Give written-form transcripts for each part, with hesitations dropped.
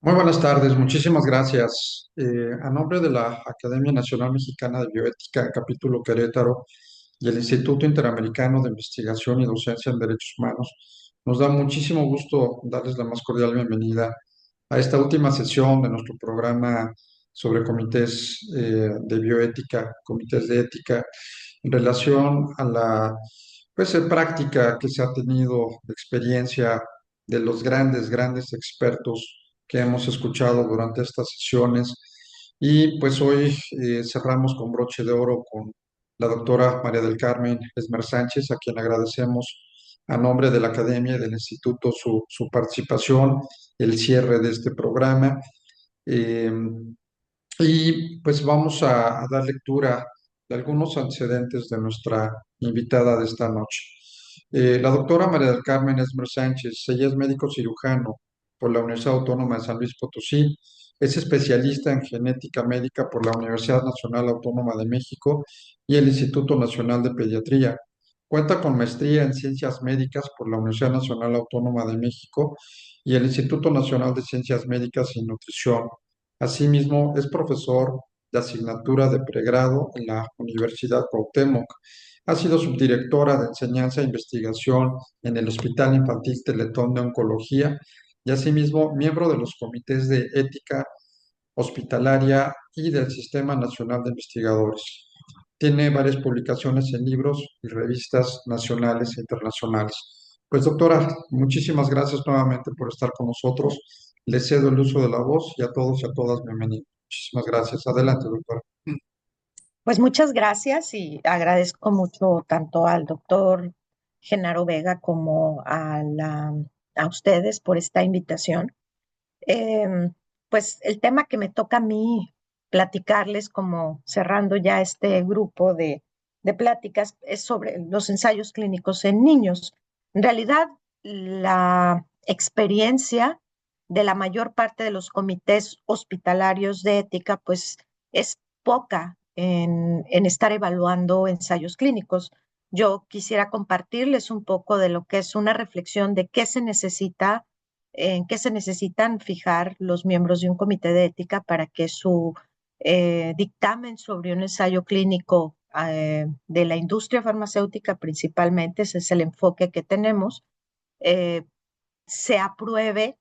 Muy buenas tardes, muchísimas gracias. A nombre de la Academia Nacional Mexicana de Bioética, capítulo Querétaro, y el Instituto Interamericano de Investigación y Docencia en Derechos Humanos, nos da muchísimo gusto darles la más cordial bienvenida a esta última sesión de nuestro programa sobre comités de bioética, comités de ética, en relación a la práctica que se ha tenido de experiencia de los grandes expertos que hemos escuchado durante estas sesiones. Y pues hoy cerramos con broche de oro con la doctora María del Carmen Esmer Sánchez, a quien agradecemos a nombre de la Academia y del Instituto su participación, el cierre de este programa. Eh, y pues vamos a dar lectura de algunos antecedentes de nuestra invitada de esta noche. La doctora María del Carmen Esmer Sánchez, ella es médico cirujano por la Universidad Autónoma de San Luis Potosí, es especialista en genética médica por la Universidad Nacional Autónoma de México y el Instituto Nacional de Pediatría. Cuenta con maestría en ciencias médicas por la Universidad Nacional Autónoma de México y el Instituto Nacional de Ciencias Médicas y Nutrición. Asimismo, es profesor de asignatura de pregrado en la Universidad Cuauhtémoc. Ha sido subdirectora de enseñanza e investigación en el Hospital Infantil Teletón de Oncología y asimismo miembro de los comités de ética hospitalaria y del Sistema Nacional de Investigadores. Tiene varias publicaciones en libros y revistas nacionales e internacionales. Pues doctora, muchísimas gracias nuevamente por estar con nosotros. Le cedo el uso de la voz y a todos y a todas bienvenidos. Muchísimas gracias. Adelante, doctora. Pues muchas gracias y agradezco mucho tanto al doctor Genaro Vega como a ustedes por esta invitación. Pues el tema que me toca a mí platicarles, como cerrando ya este grupo de pláticas, es sobre los ensayos clínicos en niños. En realidad, la experiencia de la mayor parte de los comités hospitalarios de ética, pues es poca en estar evaluando ensayos clínicos. Yo quisiera compartirles un poco de lo que es una reflexión de qué se necesita, en qué se necesitan fijar los miembros de un comité de ética para que su dictamen sobre un ensayo clínico de la industria farmacéutica principalmente, ese es el enfoque que tenemos, eh, se apruebe,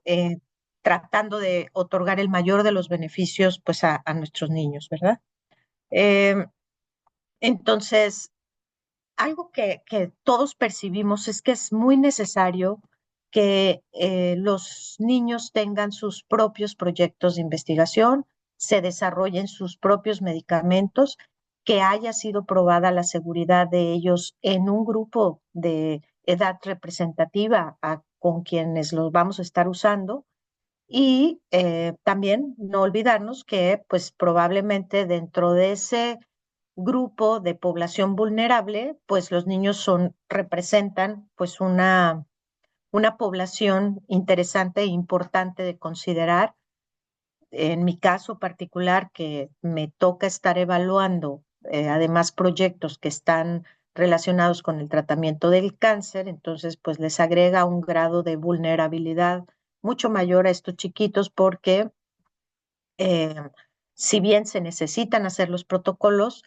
eh, tratando de otorgar el mayor de los beneficios pues a nuestros niños, ¿verdad? Eh, entonces, algo que todos percibimos es que es muy necesario que los niños tengan sus propios proyectos de investigación, se desarrollen sus propios medicamentos, que haya sido probada la seguridad de ellos en un grupo de edad representativa con quienes los vamos a estar usando. Y también no olvidarnos que pues probablemente dentro de ese grupo de población vulnerable, pues los niños representan pues una población interesante e importante de considerar. En mi caso particular, que me toca estar evaluando además proyectos que están relacionados con el tratamiento del cáncer, entonces pues les agrega un grado de vulnerabilidad mucho mayor a estos chiquitos porque eh, si bien se necesitan hacer los protocolos,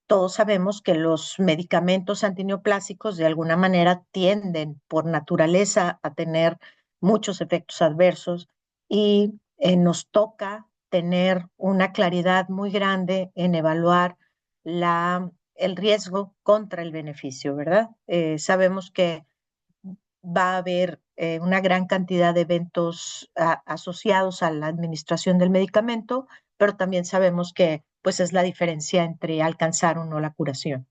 todos sabemos que los medicamentos antineoplásicos de alguna manera tienden por naturaleza a tener muchos efectos adversos y nos toca tener una claridad muy grande en evaluar el riesgo contra el beneficio, ¿verdad? Sabemos que va a haber una gran cantidad de eventos asociados a la administración del medicamento, pero también sabemos que pues es la diferencia entre alcanzar o no la curación.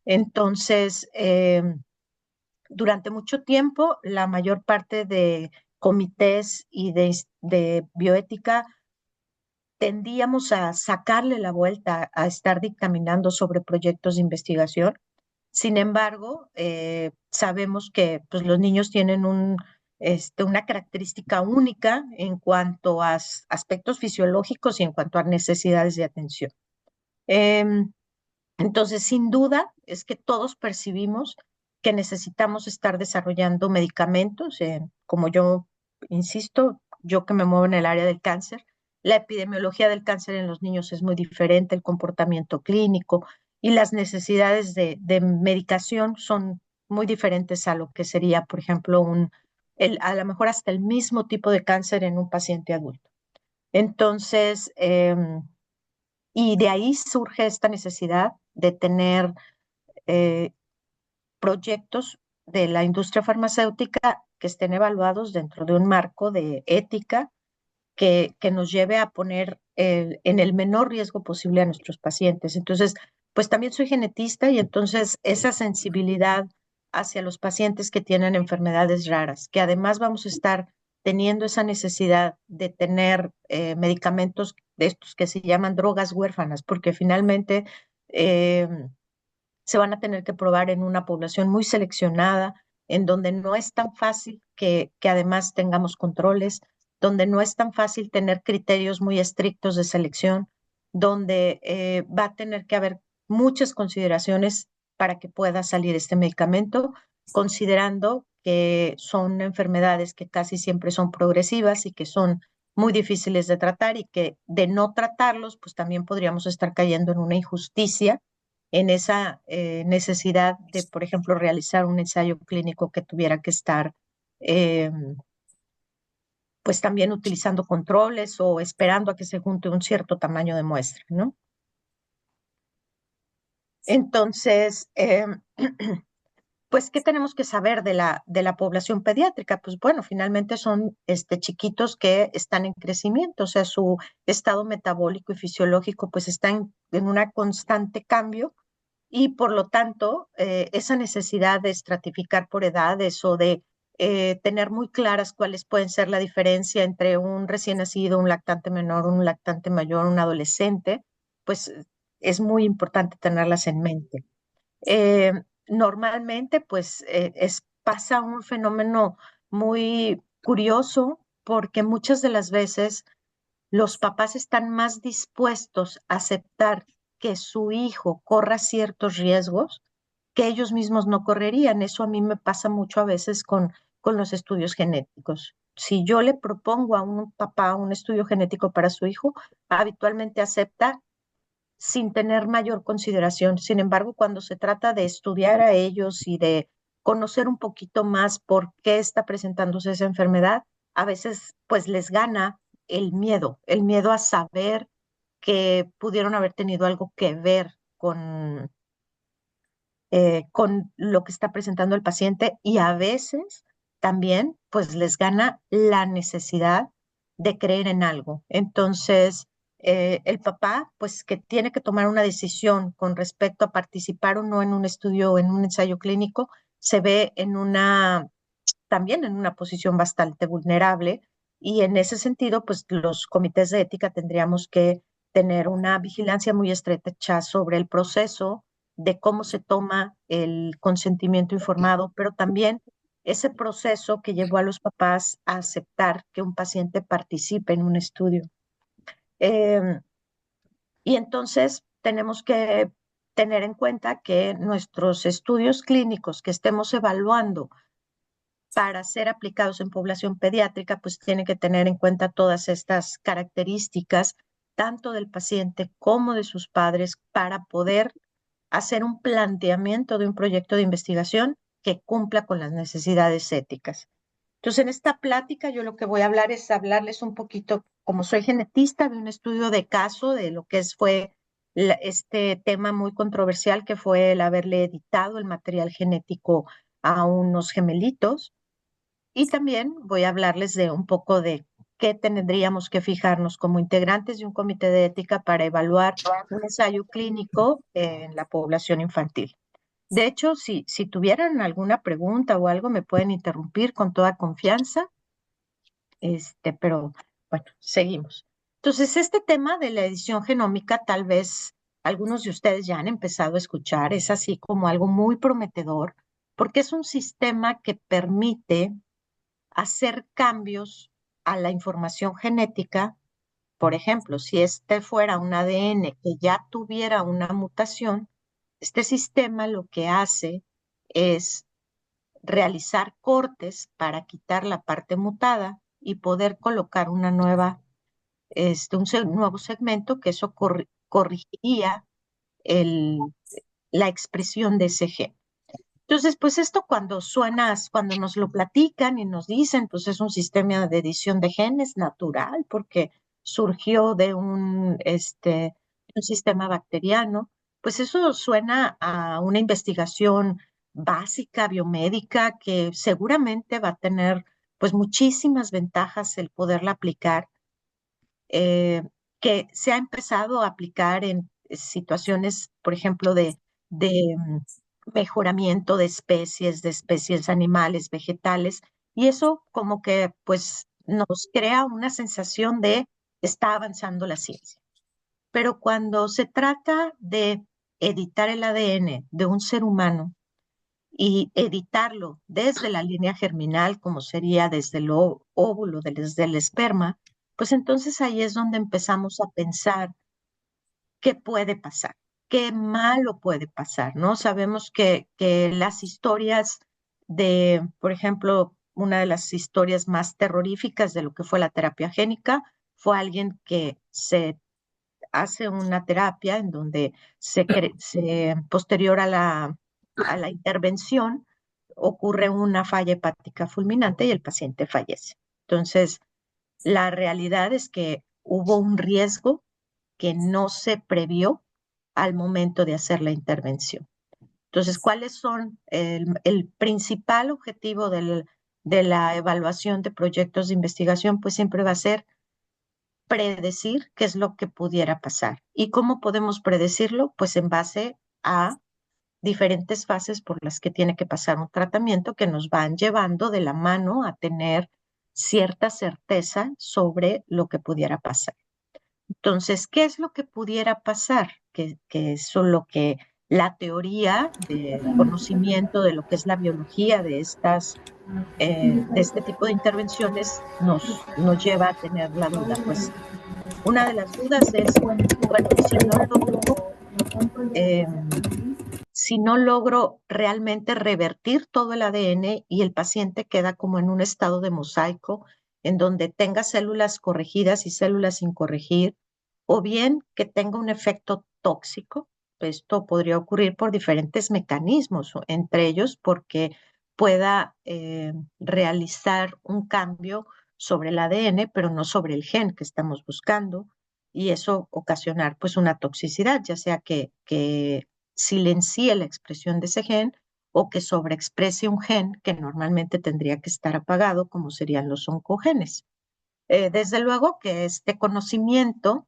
Entonces, durante mucho tiempo, la mayor parte de comités y de bioética tendíamos a sacarle la vuelta a estar dictaminando sobre proyectos de investigación. Sin embargo, sabemos que pues, los niños tienen una característica única en cuanto a aspectos fisiológicos y en cuanto a necesidades de atención. Em, entonces, sin duda, es que todos percibimos que necesitamos estar desarrollando medicamentos, como yo insisto, yo que me muevo en el área del cáncer, la epidemiología del cáncer en los niños es muy diferente, el comportamiento clínico y las necesidades de medicación son muy diferentes a lo que sería, por ejemplo, a lo mejor hasta el mismo tipo de cáncer en un paciente adulto. Entonces, y de ahí surge esta necesidad de tener eh, proyectos de la industria farmacéutica que estén evaluados dentro de un marco de ética que nos lleve a poner en el menor riesgo posible a nuestros pacientes. Entonces, pues también soy genetista y entonces esa sensibilidad hacia los pacientes que tienen enfermedades raras, que además vamos a estar teniendo esa necesidad de tener medicamentos de estos que se llaman drogas huérfanas, porque finalmente eh, se van a tener que probar en una población muy seleccionada, en donde no es tan fácil que además tengamos controles, donde no es tan fácil tener criterios muy estrictos de selección, donde va a tener que haber muchas consideraciones para que pueda salir este medicamento, considerando que son enfermedades que casi siempre son progresivas y que son muy difíciles de tratar y que de no tratarlos, pues también podríamos estar cayendo en una injusticia en esa necesidad de, por ejemplo, realizar un ensayo clínico que tuviera que estar, eh, pues también utilizando controles o esperando a que se junte un cierto tamaño de muestra, ¿no? Entonces, pues, ¿qué tenemos que saber de la población pediátrica? Pues bueno, finalmente son chiquitos que están en crecimiento, o sea, su estado metabólico y fisiológico pues está en una constante cambio y por lo tanto, esa necesidad de estratificar por edades o de tener muy claras cuáles pueden ser la diferencia entre un recién nacido, un lactante menor, un lactante mayor, un adolescente, pues es muy importante tenerlas en mente. Eh, Normalmente, pues pasa un fenómeno muy curioso porque muchas de las veces los papás están más dispuestos a aceptar que su hijo corra ciertos riesgos que ellos mismos no correrían. Eso a mí me pasa mucho a veces con los estudios genéticos. Si yo le propongo a un papá un estudio genético para su hijo, habitualmente acepta sin tener mayor consideración. Sin embargo, cuando se trata de estudiar a ellos y de conocer un poquito más por qué está presentándose esa enfermedad, a veces pues les gana el miedo a saber que pudieron haber tenido algo que ver con lo que está presentando el paciente y a veces también pues les gana la necesidad de creer en algo. Entonces, el papá pues que tiene que tomar una decisión con respecto a participar o no en un estudio o en un ensayo clínico, se ve también en una posición bastante vulnerable y en ese sentido pues los comités de ética tendríamos que tener una vigilancia muy estrecha sobre el proceso de cómo se toma el consentimiento informado, pero también ese proceso que llevó a los papás a aceptar que un paciente participe en un estudio. Eh, y entonces tenemos que tener en cuenta que nuestros estudios clínicos que estemos evaluando para ser aplicados en población pediátrica, pues tiene que tener en cuenta todas estas características, tanto del paciente como de sus padres, para poder hacer un planteamiento de un proyecto de investigación que cumpla con las necesidades éticas. Entonces, en esta plática yo lo que voy a hablar es hablarles un poquito, como soy genetista, de un estudio de caso de lo que fue este tema muy controversial que fue el haberle editado el material genético a unos gemelitos. Y también voy a hablarles de un poco de qué tendríamos que fijarnos como integrantes de un comité de ética para evaluar un ensayo clínico en la población infantil. De hecho, si tuvieran alguna pregunta o algo, me pueden interrumpir con toda confianza, pero bueno, seguimos. Entonces, este tema de la edición genómica, tal vez algunos de ustedes ya han empezado a escuchar, es así como algo muy prometedor, porque es un sistema que permite hacer cambios a la información genética. Por ejemplo, si este fuera un ADN que ya tuviera una mutación, este sistema lo que hace es realizar cortes para quitar la parte mutada y poder colocar una nueva, nuevo segmento que eso corregiría el, la expresión de ese gen. Entonces, pues esto cuando nos lo platican y nos dicen, pues es un sistema de edición de genes natural porque surgió un sistema bacteriano, pues eso suena a una investigación básica, biomédica, que seguramente va a tener pues muchísimas ventajas el poderla aplicar, eh, que se ha empezado a aplicar en situaciones, por ejemplo, de mejoramiento de especies animales, vegetales, y eso como que pues nos crea una sensación de está avanzando la ciencia. Pero cuando se trata de editar el ADN de un ser humano y editarlo desde la línea germinal, como sería desde el óvulo, desde el esperma, pues entonces ahí es donde empezamos a pensar qué puede pasar, qué malo puede pasar, ¿no? Sabemos que las historias por ejemplo, una de las historias más terroríficas de lo que fue la terapia génica fue alguien que se hace una terapia en donde posterior a la intervención ocurre una falla hepática fulminante y el paciente fallece. Entonces, la realidad es que hubo un riesgo que no se previó al momento de hacer la intervención. Entonces, ¿cuáles son el principal objetivo de la evaluación de proyectos de investigación? Pues siempre va a ser predecir qué es lo que pudiera pasar. ¿Y cómo podemos predecirlo? Pues en base a diferentes fases por las que tiene que pasar un tratamiento que nos van llevando de la mano a tener cierta certeza sobre lo que pudiera pasar. Entonces, ¿qué es lo que pudiera pasar? Que eso es lo que la teoría de conocimiento de lo que es la biología de este tipo de intervenciones nos lleva a tener la duda. Pues una de las dudas es, bueno, eh, si no logro realmente revertir todo el ADN y el paciente queda como en un estado de mosaico, en donde tenga células corregidas y células sin corregir, o bien que tenga un efecto tóxico. Esto podría ocurrir por diferentes mecanismos, entre ellos porque pueda realizar un cambio sobre el ADN, pero no sobre el gen que estamos buscando, y eso ocasionar pues una toxicidad, ya sea que silencie la expresión de ese gen o que sobreexprese un gen que normalmente tendría que estar apagado, como serían los oncogenes. Desde luego que este conocimiento,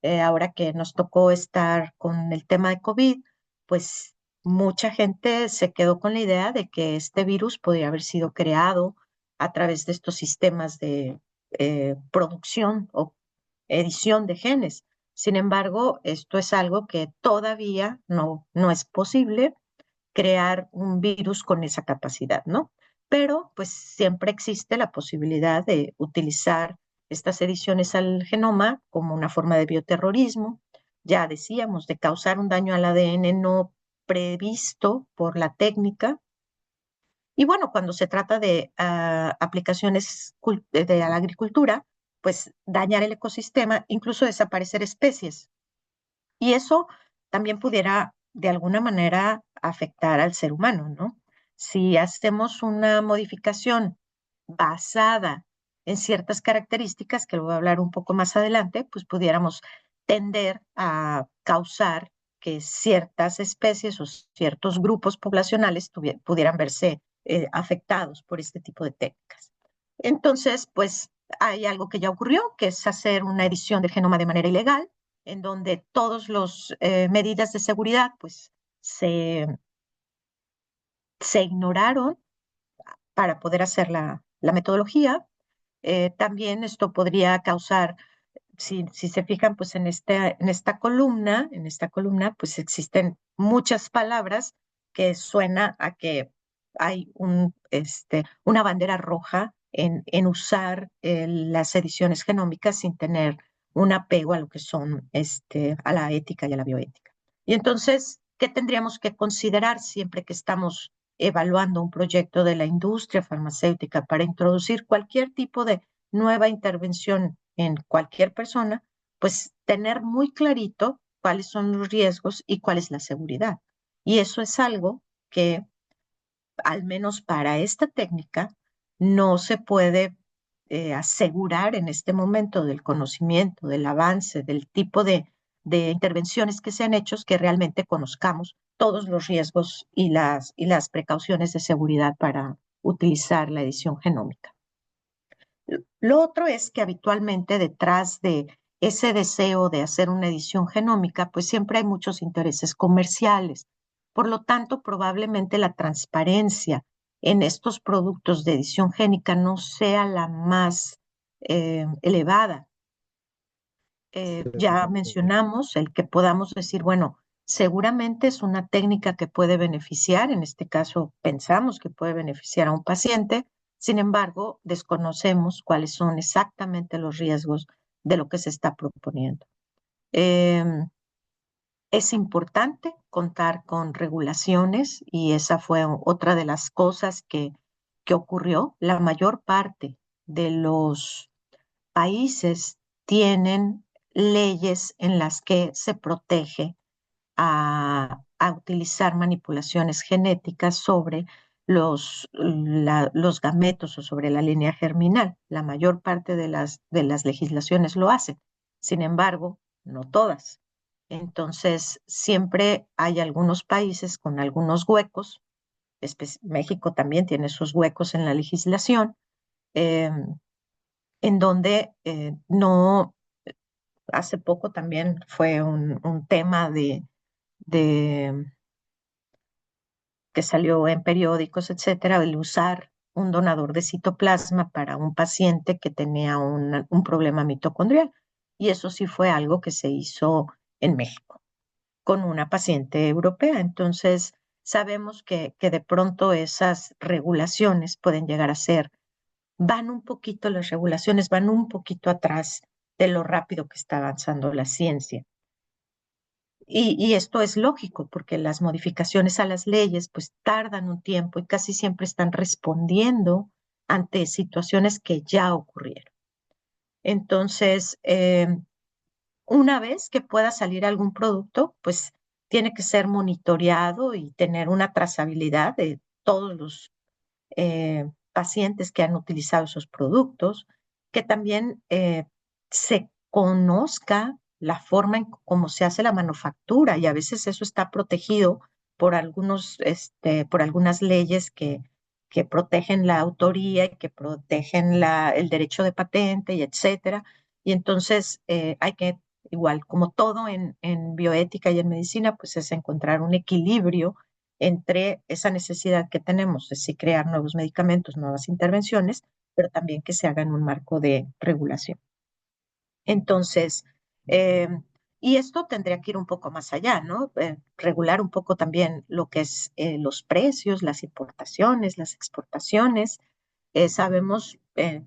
ahora que nos tocó estar con el tema de COVID, pues mucha gente se quedó con la idea de que este virus podría haber sido creado a través de estos sistemas de producción o edición de genes. Sin embargo, esto es algo que todavía no es posible crear un virus con esa capacidad, ¿no? Pero pues siempre existe la posibilidad de utilizar estas ediciones al genoma como una forma de bioterrorismo. Ya decíamos, de causar un daño al ADN no previsto por la técnica. Y bueno, cuando se trata de aplicaciones de la agricultura, pues dañar el ecosistema, incluso desaparecer especies. Y eso también pudiera de alguna manera afectar al ser humano, ¿no? Si hacemos una modificación basada en ciertas características, que lo voy a hablar un poco más adelante, pues pudiéramos tender a causar que ciertas especies o ciertos grupos poblacionales pudieran verse afectados por este tipo de técnicas. Entonces, pues hay algo que ya ocurrió, que es hacer una edición del genoma de manera ilegal, en donde todas las medidas de seguridad pues se ignoraron para poder hacer la metodología. También esto podría causar, si se fijan, pues en esta columna, pues existen muchas palabras que suena a que hay una bandera roja en usar las ediciones genómicas sin tener un apego a lo que son, a la ética y a la bioética. Y entonces, ¿qué tendríamos que considerar siempre que estamos evaluando un proyecto de la industria farmacéutica para introducir cualquier tipo de nueva intervención en cualquier persona, pues tener muy clarito cuáles son los riesgos y cuál es la seguridad. Y eso es algo que, al menos para esta técnica, no se puede asegurar en este momento del conocimiento, del avance, del tipo de intervenciones que se han hecho, que realmente conozcamos todos los riesgos y las precauciones de seguridad para utilizar la edición genómica. Lo otro es que habitualmente detrás de ese deseo de hacer una edición genómica, pues siempre hay muchos intereses comerciales. Por lo tanto, probablemente la transparencia en estos productos de edición génica no sea la más elevada. Sí, Ya mencionamos el que podamos decir, bueno, seguramente es una técnica que puede beneficiar, en este caso pensamos que puede beneficiar a un paciente, sin embargo, desconocemos cuáles son exactamente los riesgos de lo que se está proponiendo. Em, es importante contar con regulaciones y esa fue otra de las cosas que ocurrió. La mayor parte de los países tienen leyes en las que se protege a utilizar manipulaciones genéticas sobre los gametos o sobre la línea germinal. La mayor parte de las legislaciones lo hacen. Sin embargo, no todas. Entonces, siempre hay algunos países con algunos huecos. México también tiene sus huecos en la legislación, eh, en donde no, hace poco también fue un tema de que salió en periódicos, etcétera, el usar un donador de citoplasma para un paciente que tenía un problema mitocondrial. Y eso sí fue algo que se hizo en México con una paciente europea. Entonces, sabemos que de pronto esas regulaciones pueden llegar a ser, van un poquito, las regulaciones van un poquito atrás de lo rápido que está avanzando la ciencia. Y esto es lógico porque las modificaciones a las leyes pues tardan un tiempo y casi siempre están respondiendo ante situaciones que ya ocurrieron. Entonces, una vez que pueda salir algún producto, pues tiene que ser monitoreado y tener una trazabilidad de todos los pacientes que han utilizado esos productos, que también se conozca la forma en cómo se hace la manufactura y a veces eso está protegido por por algunas leyes que protegen la autoría y que protegen el derecho de patente y etcétera. Y entonces hay que, igual como todo en bioética y en medicina, pues es encontrar un equilibrio entre esa necesidad que tenemos de sí crear nuevos medicamentos, nuevas intervenciones, pero también que se haga en un marco de regulación. Entonces, eh, y esto tendría que ir un poco más allá, ¿no? Regular un poco también lo que es los precios, las importaciones, las exportaciones. Sabemos,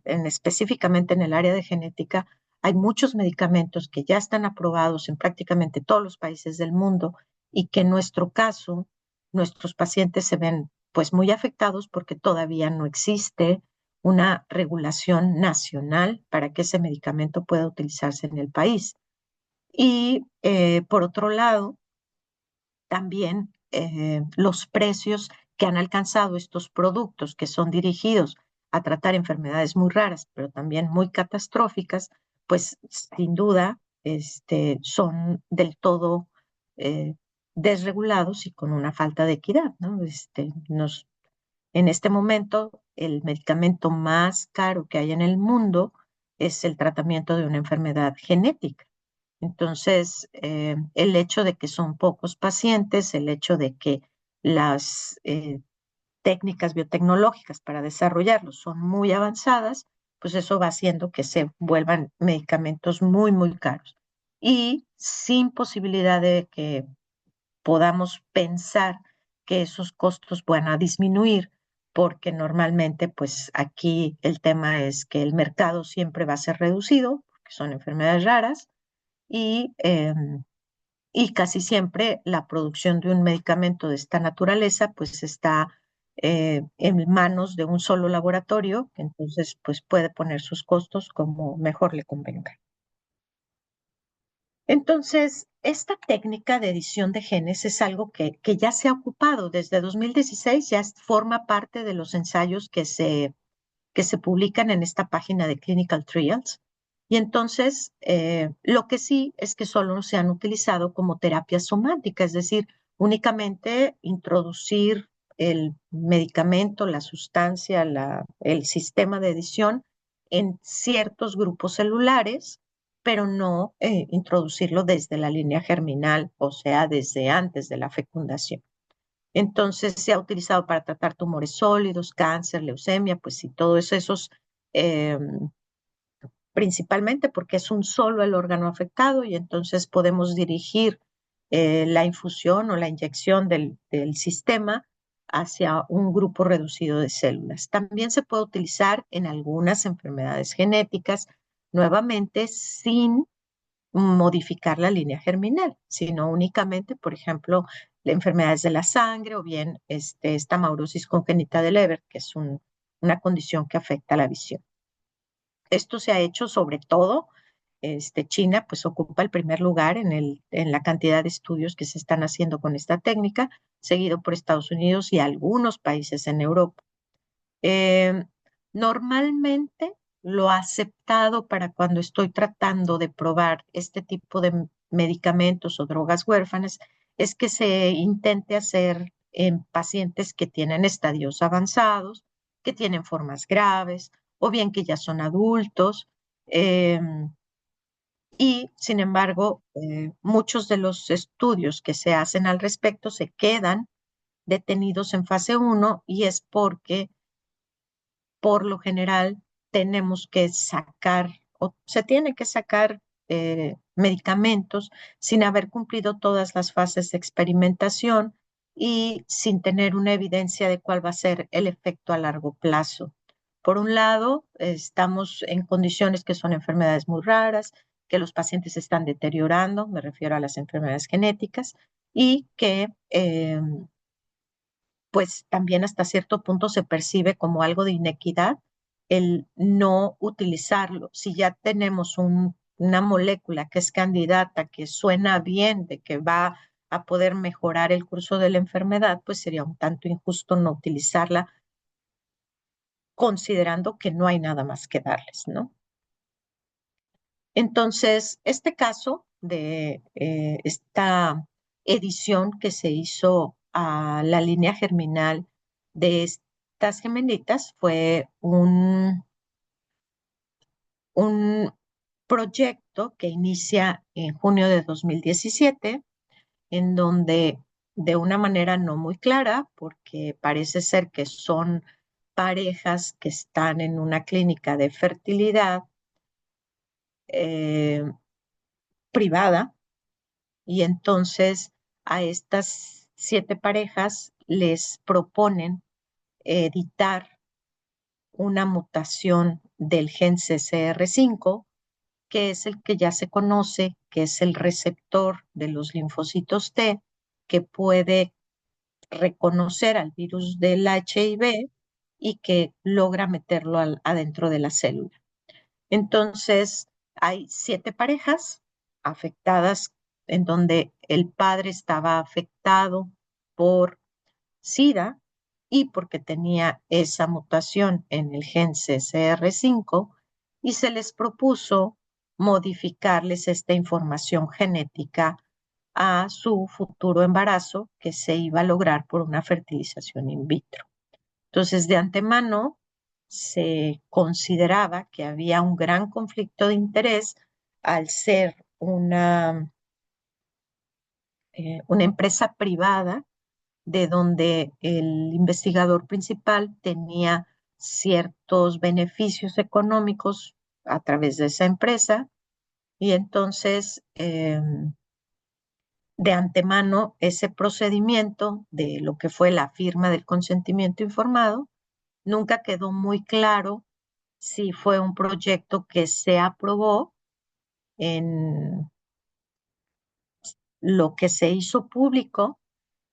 específicamente en el área de genética, hay muchos medicamentos que ya están aprobados en prácticamente todos los países del mundo y que en nuestro caso, nuestros pacientes se ven pues muy afectados porque todavía no existe una regulación nacional para que ese medicamento pueda utilizarse en el país. Y por otro lado, también los precios que han alcanzado estos productos que son dirigidos a tratar enfermedades muy raras, pero también muy catastróficas, pues sin duda son del todo eh, desregulados y con una falta de equidad, ¿no? En este momento, el medicamento más caro que hay en el mundo es el tratamiento de una enfermedad genética. Entonces, el hecho de que son pocos pacientes, el hecho de que las técnicas biotecnológicas para desarrollarlos son muy avanzadas, pues eso va haciendo que se vuelvan medicamentos muy, muy caros. Y sin posibilidad de que podamos pensar que esos costos van a disminuir, porque normalmente, pues aquí el tema es que el mercado siempre va a ser reducido, porque son enfermedades raras, y, y casi siempre la producción de un medicamento de esta naturaleza, pues está en manos de un solo laboratorio, que entonces pues puede poner sus costos como mejor le convenga. Entonces, esta técnica de edición de genes es algo que ya se ha ocupado desde 2016, ya forma parte de los ensayos que se publican en esta página de Clinical Trials. Y entonces, lo que sí es que solo se han utilizado como terapia somática, es decir, únicamente introducir el medicamento, la sustancia, el sistema de edición en ciertos grupos celulares, pero no introducirlo desde la línea germinal, o sea, desde antes de la fecundación. Entonces se ha utilizado para tratar tumores sólidos, cáncer, leucemia, pues sí, todos esos, eh, principalmente porque es un solo el órgano afectado y entonces podemos dirigir la infusión o la inyección del sistema hacia un grupo reducido de células. También se puede utilizar en algunas enfermedades genéticas, nuevamente sin modificar la línea germinal, sino únicamente, por ejemplo, enfermedades de la sangre o bien esta maurosis congénita de Leber, que es una condición que afecta la visión. Esto se ha hecho sobre todo, China pues ocupa el primer lugar en la cantidad de estudios que se están haciendo con esta técnica, seguido por Estados Unidos y algunos países en Europa. Eh, Normalmente lo aceptado para cuando estoy tratando de probar este tipo de medicamentos o drogas huérfanas es que se intente hacer en pacientes que tienen estadios avanzados, que tienen formas graves o bien que ya son adultos. eh, y sin embargo, muchos de los estudios que se hacen al respecto se quedan detenidos en fase uno y es porque por lo general tenemos que sacar o se tiene que sacar medicamentos sin haber cumplido todas las fases de experimentación y sin tener una evidencia de cuál va a ser el efecto a largo plazo. Por un lado, estamos en condiciones que son enfermedades muy raras, que los pacientes se están deteriorando, me refiero a las enfermedades genéticas, y que pues también hasta cierto punto se percibe como algo de inequidad el no utilizarlo. Si ya tenemos una molécula que es candidata, que suena bien, de que va a poder mejorar el curso de la enfermedad, pues sería un tanto injusto no utilizarla, considerando que no hay nada más que darles, ¿no? Entonces, este caso de esta edición que se hizo a la línea germinal de estas gemelitas fue un proyecto que inicia en junio de 2017, en donde de una manera no muy clara, porque parece ser que son parejas que están en una clínica de fertilidad eh, privada, y entonces a estas 7 parejas les proponen editar una mutación del gen CCR5, que es el que ya se conoce, que es el receptor de los linfocitos T, que puede reconocer al virus del HIV y que logra meterlo adentro de la célula. Entonces, hay 7 parejas afectadas en donde el padre estaba afectado por SIDA y porque tenía esa mutación en el gen CCR5 y se les propuso modificarles esta información genética a su futuro embarazo que se iba a lograr por una fertilización in vitro. Entonces, de antemano se consideraba que había un gran conflicto de interés al ser una empresa privada de donde el investigador principal tenía ciertos beneficios económicos a través de esa empresa y entonces de antemano ese procedimiento de lo que fue la firma del consentimiento informado nunca quedó muy claro si fue un proyecto que se aprobó en lo que se hizo público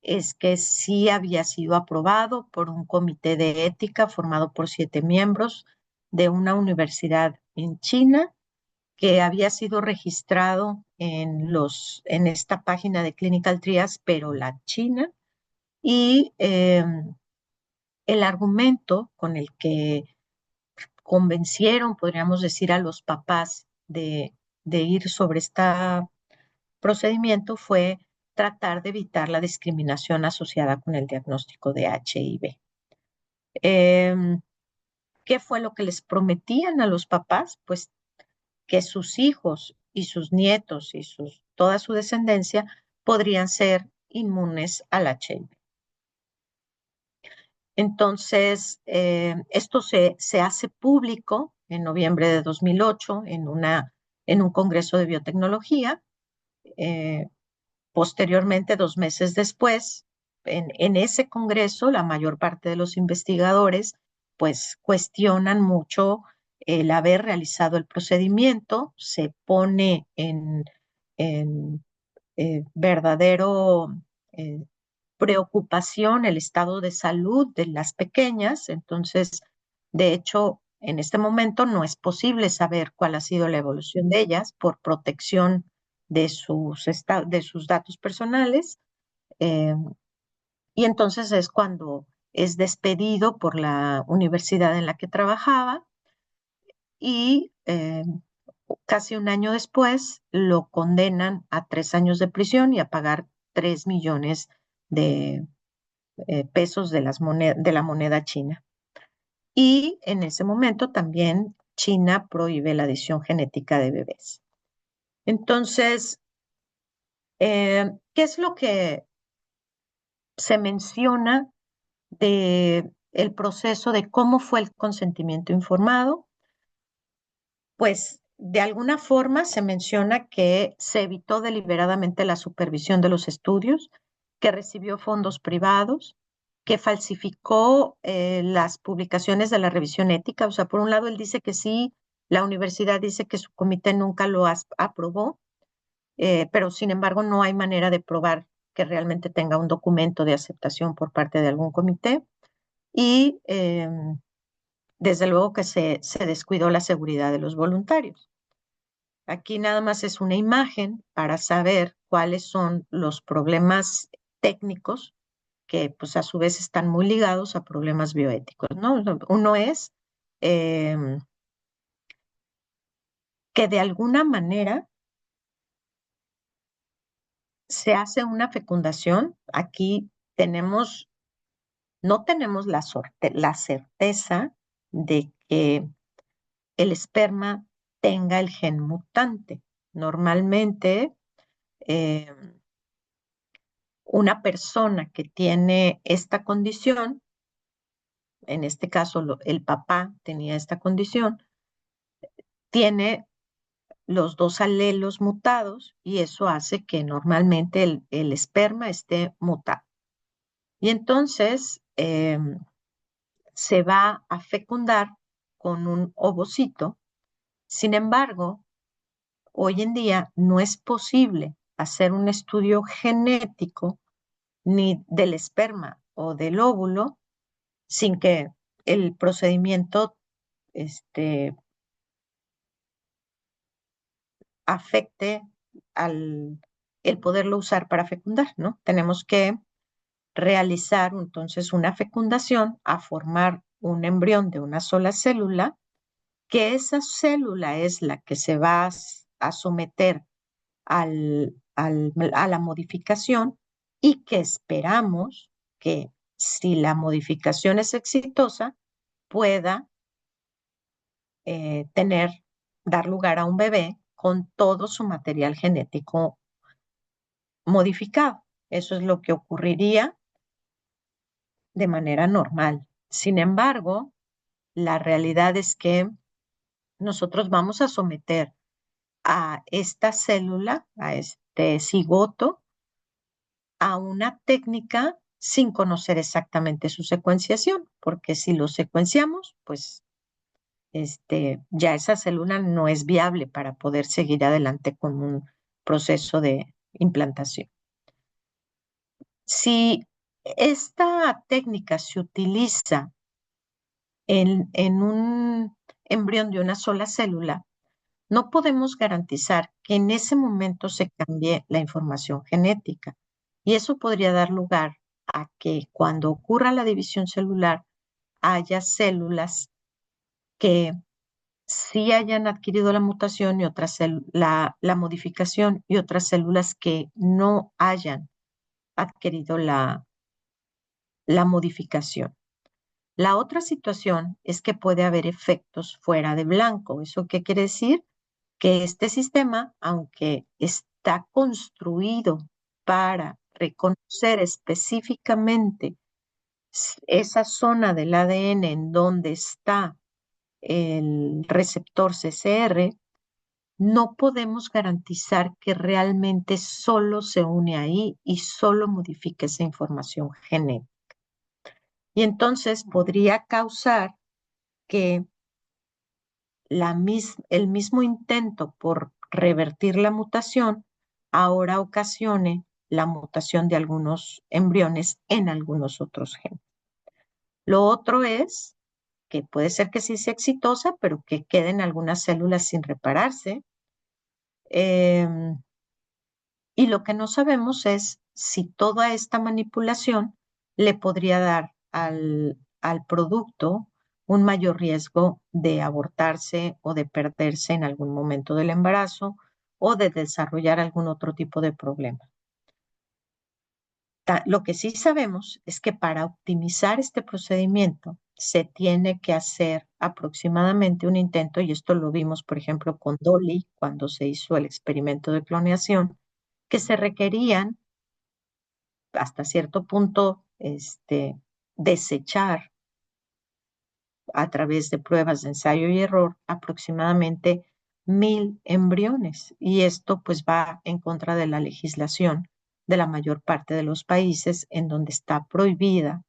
es que sí había sido aprobado por un comité de ética formado por 7 miembros de una universidad en China, que había sido registrado en esta página de Clinical Trials, pero la China, y el argumento con el que convencieron, podríamos decir, a los papás de ir sobre este procedimiento fue tratar de evitar la discriminación asociada con el diagnóstico de HIV. ¿Qué fue lo que les prometían a los papás? Pues que sus hijos y sus nietos y toda su descendencia podrían ser inmunes al HIV. Entonces, esto se hace público en noviembre de 2008 en un congreso de biotecnología. Eh, Posteriormente, 2 meses después, en ese congreso, la mayor parte de los investigadores pues cuestionan mucho el haber realizado el procedimiento, se pone en verdadero eh, preocupación el estado de salud de las pequeñas. Entonces, de hecho, en este momento no es posible saber cuál ha sido la evolución de ellas por protección de sus datos personales. eh, y entonces es cuando es despedido por la universidad en la que trabajaba y casi un año después lo condenan a 3 años de prisión y a pagar 3 millones de pesos de la moneda china. Y en ese momento también China prohíbe la adición genética de bebés. Entonces, ¿qué es lo que se menciona de el proceso de cómo fue el consentimiento informado? Pues de alguna forma se menciona que se evitó deliberadamente la supervisión de los estudios, que recibió fondos privados, que falsificó las publicaciones de la revisión ética. O sea, por un lado él dice que sí, la universidad dice que su comité nunca lo aprobó, pero sin embargo no hay manera de probar que realmente tenga un documento de aceptación por parte de algún comité. Y desde luego que se descuidó la seguridad de los voluntarios. Aquí nada más es una imagen para saber cuáles son los problemas técnicos que pues a su vez están muy ligados a problemas bioéticos, ¿no? Uno es eh, que de alguna manera se hace una fecundación. Aquí no tenemos la certeza de que el esperma tenga el gen mutante. Normalmente, eh, una persona que tiene esta condición, en este caso el papá tenía esta condición, tiene los dos alelos mutados y eso hace que normalmente el esperma esté mutado. Y entonces se va a fecundar con un ovocito. Sin embargo, hoy en día no es posible hacer un estudio genético ni del esperma o del óvulo sin que el procedimiento este, afecte al el poderlo usar para fecundar, ¿no? Tenemos que realizar entonces una fecundación a formar un embrión de una sola célula, que esa célula es la que se va a someter a la modificación y que esperamos que si la modificación es exitosa, pueda tener, dar lugar a un bebé con todo su material genético modificado. Eso es lo que ocurriría de manera normal. Sin embargo, la realidad es que nosotros vamos a someter a esta célula, a este cigoto, a una técnica sin conocer exactamente su secuenciación, porque si lo secuenciamos, pues ya esa célula no es viable para poder seguir adelante con un proceso de implantación. Si esta técnica se utiliza en un embrión de una sola célula, no podemos garantizar que en ese momento se cambie la información genética. Y eso podría dar lugar a que cuando ocurra la división celular haya células que sí hayan adquirido la mutación y la modificación y otras células que no hayan adquirido la modificación. La otra situación es que puede haber efectos fuera de blanco. ¿Eso qué quiere decir? Que este sistema, aunque está construido para reconocer específicamente esa zona del ADN en donde está el receptor CCR, no podemos garantizar que realmente solo se une ahí y solo modifique esa información genética. Y entonces podría causar que el mismo intento por revertir la mutación ahora ocasione la mutación de algunos embriones en algunos otros genes. Lo otro es que puede ser que sí sea exitosa, pero que queden algunas células sin repararse. Y lo que no sabemos es si toda esta manipulación le podría dar al producto un mayor riesgo de abortarse o de perderse en algún momento del embarazo o de desarrollar algún otro tipo de problema. Lo que sí sabemos es que para optimizar este procedimiento se tiene que hacer aproximadamente un intento, y esto lo vimos, por ejemplo, con Dolly cuando se hizo el experimento de clonación, que se requerían hasta cierto punto desechar a través de pruebas de ensayo y error aproximadamente 1.000 embriones. Y esto pues va en contra de la legislación de la mayor parte de los países en donde está prohibida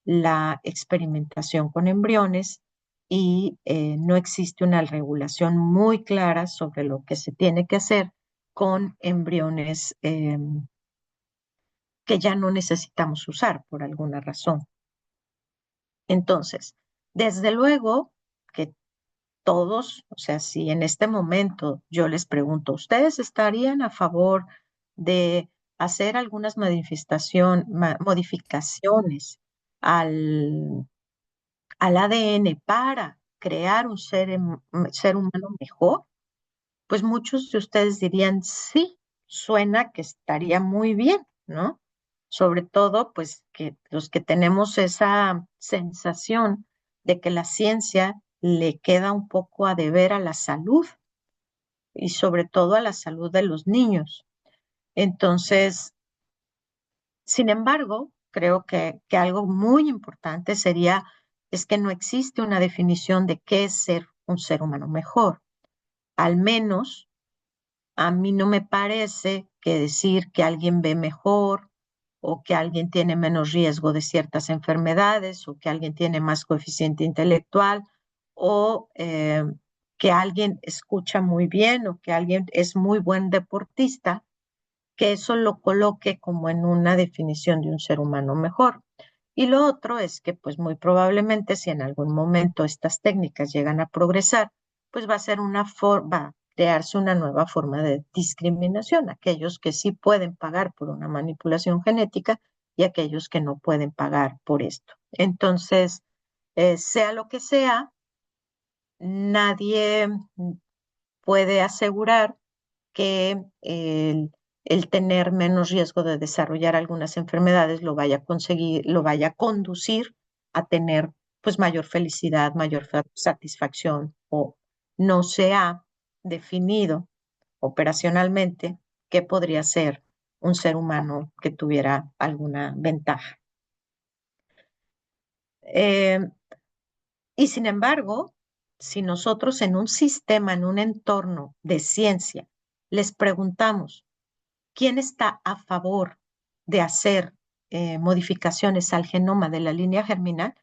la experimentación con embriones y no existe una regulación muy clara sobre lo que se tiene que hacer con embriones que ya no necesitamos usar por alguna razón. Entonces, desde luego que todos, o sea, si en este momento yo les pregunto, ¿ustedes estarían a favor de hacer algunas modificaciones al, al ADN para crear un ser humano mejor? Pues muchos de ustedes dirían, sí, suena que estaría muy bien, ¿no? Sobre todo, pues que los que tenemos esa sensación de que la ciencia le queda un poco a deber a la salud y sobre todo a la salud de los niños. Entonces, sin embargo, creo que algo muy importante es que no existe una definición de qué es ser un ser humano mejor. Al menos a mí no me parece que decir que alguien ve mejor o que alguien tiene menos riesgo de ciertas enfermedades o que alguien tiene más coeficiente intelectual o que alguien escucha muy bien o que alguien es muy buen deportista, que eso lo coloque como en una definición de un ser humano mejor. Y lo otro es que, pues muy probablemente, si en algún momento estas técnicas llegan a progresar, pues va a ser va a crearse una nueva forma de discriminación, aquellos que sí pueden pagar por una manipulación genética y aquellos que no pueden pagar por esto. Entonces, sea lo que sea, nadie puede asegurar que el tener menos riesgo de desarrollar algunas enfermedades lo vaya a conseguir, lo vaya a conducir a tener pues mayor felicidad, mayor satisfacción o no se ha definido operacionalmente qué podría ser un ser humano que tuviera alguna ventaja. Eh, y sin embargo, si nosotros en un sistema, en un entorno de ciencia, les preguntamos, ¿quién está a favor de hacer modificaciones al genoma de la línea germinal?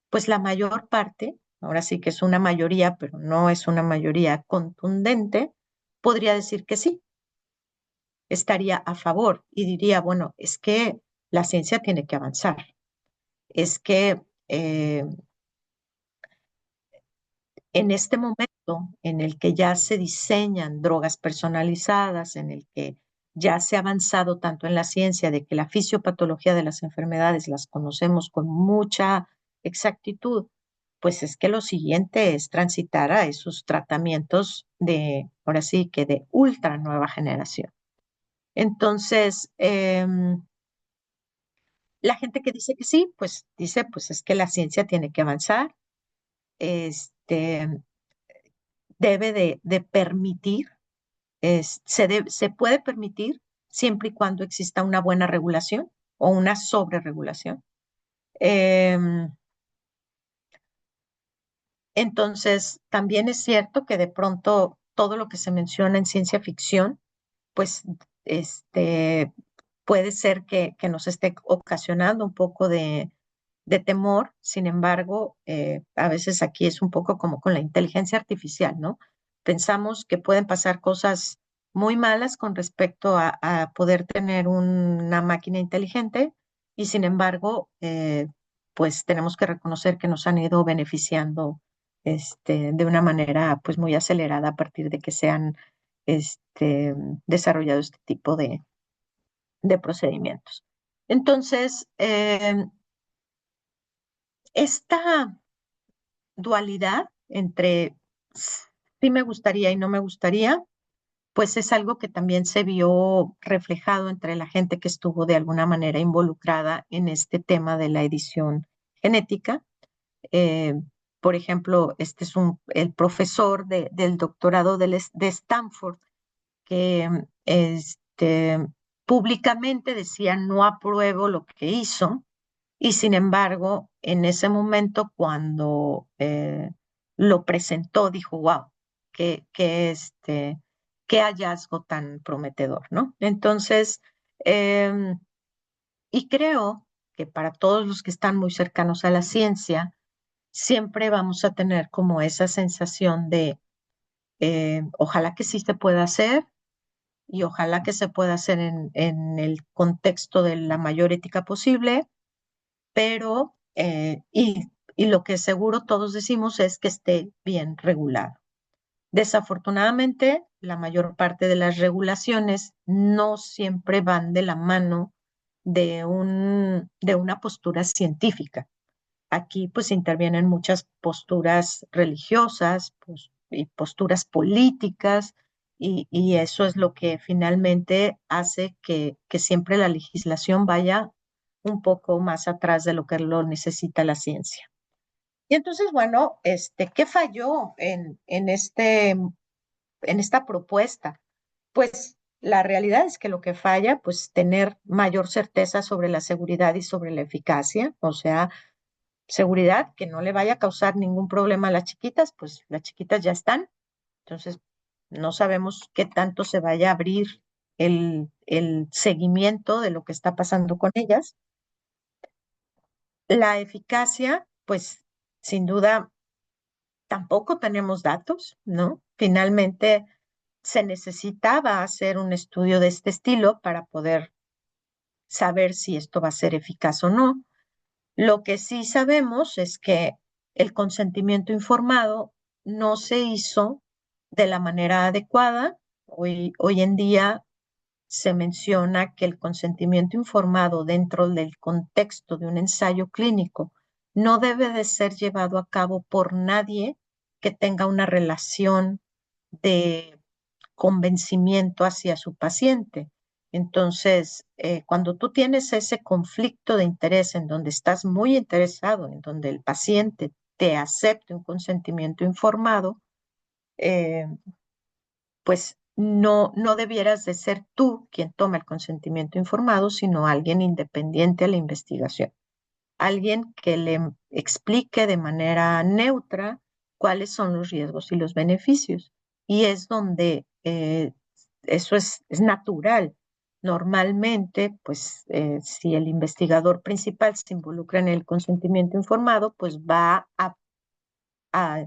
Pues la mayor parte, ahora sí que es una mayoría, pero no es una mayoría contundente, podría decir que sí, estaría a favor y diría, bueno, es que la ciencia tiene que avanzar. Es que eh, en este momento en el que ya se diseñan drogas personalizadas, en el que ya se ha avanzado tanto en la ciencia de que la fisiopatología de las enfermedades las conocemos con mucha exactitud, pues es que lo siguiente es transitar a esos tratamientos de, ahora sí, que de ultra nueva generación. Entonces, la gente que dice que sí, pues dice, pues es que la ciencia tiene que avanzar, este, debe de permitir, se puede permitir siempre y cuando exista una buena regulación o una sobreregulación. Em, entonces, también es cierto que de pronto todo lo que se menciona en ciencia ficción, pues este, puede ser que nos esté ocasionando un poco de temor. Sin embargo, a veces aquí es un poco como con la inteligencia artificial, ¿no? Pensamos que pueden pasar cosas muy malas con respecto a poder tener una máquina inteligente y sin embargo, pues tenemos que reconocer que nos han ido beneficiando de una manera pues muy acelerada a partir de que se han este, desarrollado este tipo de procedimientos. Entonces, esta dualidad entre sí me gustaría y no me gustaría, pues es algo que también se vio reflejado entre la gente que estuvo de alguna manera involucrada en este tema de la edición genética. Eh, por ejemplo, este es el profesor del doctorado de Stanford que públicamente decía no apruebo lo que hizo y sin embargo en ese momento cuando lo presentó dijo wow, qué hallazgo tan prometedor, ¿no? Entonces, eh, y creo que para todos los que están muy cercanos a la ciencia, siempre vamos a tener como esa sensación de ojalá que sí se pueda hacer, y ojalá que se pueda hacer en el contexto de la mayor ética posible, pero, y lo que seguro todos decimos es que esté bien regulado. Desafortunadamente, la mayor parte de las regulaciones no siempre van de la mano de una postura científica. Aquí pues intervienen muchas posturas religiosas y posturas políticas y eso es lo que finalmente hace que siempre la legislación vaya un poco más atrás de lo que lo necesita la ciencia. Y entonces, bueno, ¿qué falló en esta propuesta? Pues la realidad es que lo que falla, pues tener mayor certeza sobre la seguridad y sobre la eficacia, o sea, seguridad, que no le vaya a causar ningún problema a las chiquitas, pues las chiquitas ya están. Entonces, no sabemos qué tanto se vaya a abrir el seguimiento de lo que está pasando con ellas. La eficacia, pues sin duda, tampoco tenemos datos, ¿no? Finalmente, se necesitaba hacer un estudio de este estilo para poder saber si esto va a ser eficaz o no. Lo que sí sabemos es que el consentimiento informado no se hizo de la manera adecuada. Hoy en día se menciona que el consentimiento informado dentro del contexto de un ensayo clínico no debe de ser llevado a cabo por nadie que tenga una relación de convencimiento hacia su paciente. Entonces, cuando tú tienes ese conflicto de interés en donde estás muy interesado, en donde el paciente te acepte un consentimiento informado, eh, pues no debieras de ser tú quien toma el consentimiento informado, sino alguien independiente a la investigación, alguien que le explique de manera neutra cuáles son los riesgos y los beneficios. Y es donde eso es natural. Normalmente, pues si el investigador principal se involucra en el consentimiento informado, pues va a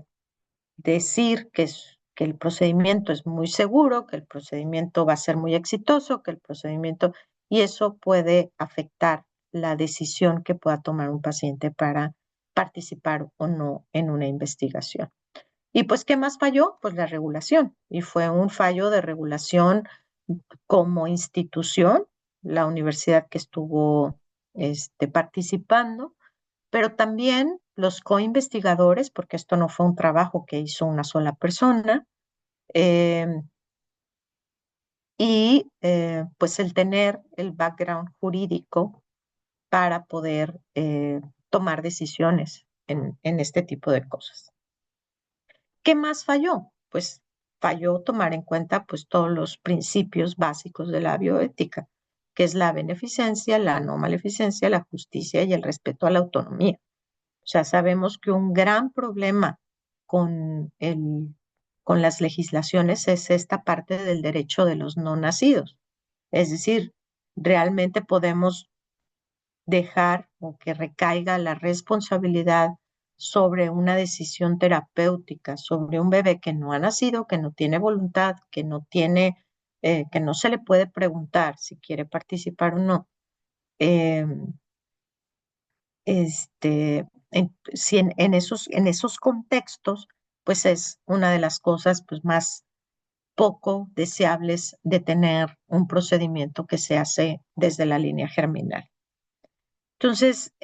decir que el procedimiento es muy seguro, que el procedimiento va a ser muy exitoso, que el procedimiento, y eso puede afectar la decisión que pueda tomar un paciente para participar o no en una investigación. Y pues, ¿qué más falló? Pues la regulación. Y fue un fallo de regulación como institución, la universidad que estuvo participando, pero también los coinvestigadores, porque esto no fue un trabajo que hizo una sola persona, eh, y pues el tener el background jurídico para poder tomar decisiones en este tipo de cosas. ¿Qué más falló? Pues falló tomar en cuenta pues todos los principios básicos de la bioética, que es la beneficencia, la no maleficencia, la justicia y el respeto a la autonomía. O sea, sabemos que un gran problema con con las legislaciones es esta parte del derecho de los no nacidos. Es decir, realmente podemos dejar o que recaiga la responsabilidad sobre una decisión terapéutica, sobre un bebé que no ha nacido, que no tiene voluntad, que no se le puede preguntar si quiere participar o no. Eh, si en esos contextos, pues es una de las cosas pues, más poco deseables de tener un procedimiento que se hace desde la línea germinal. Entonces,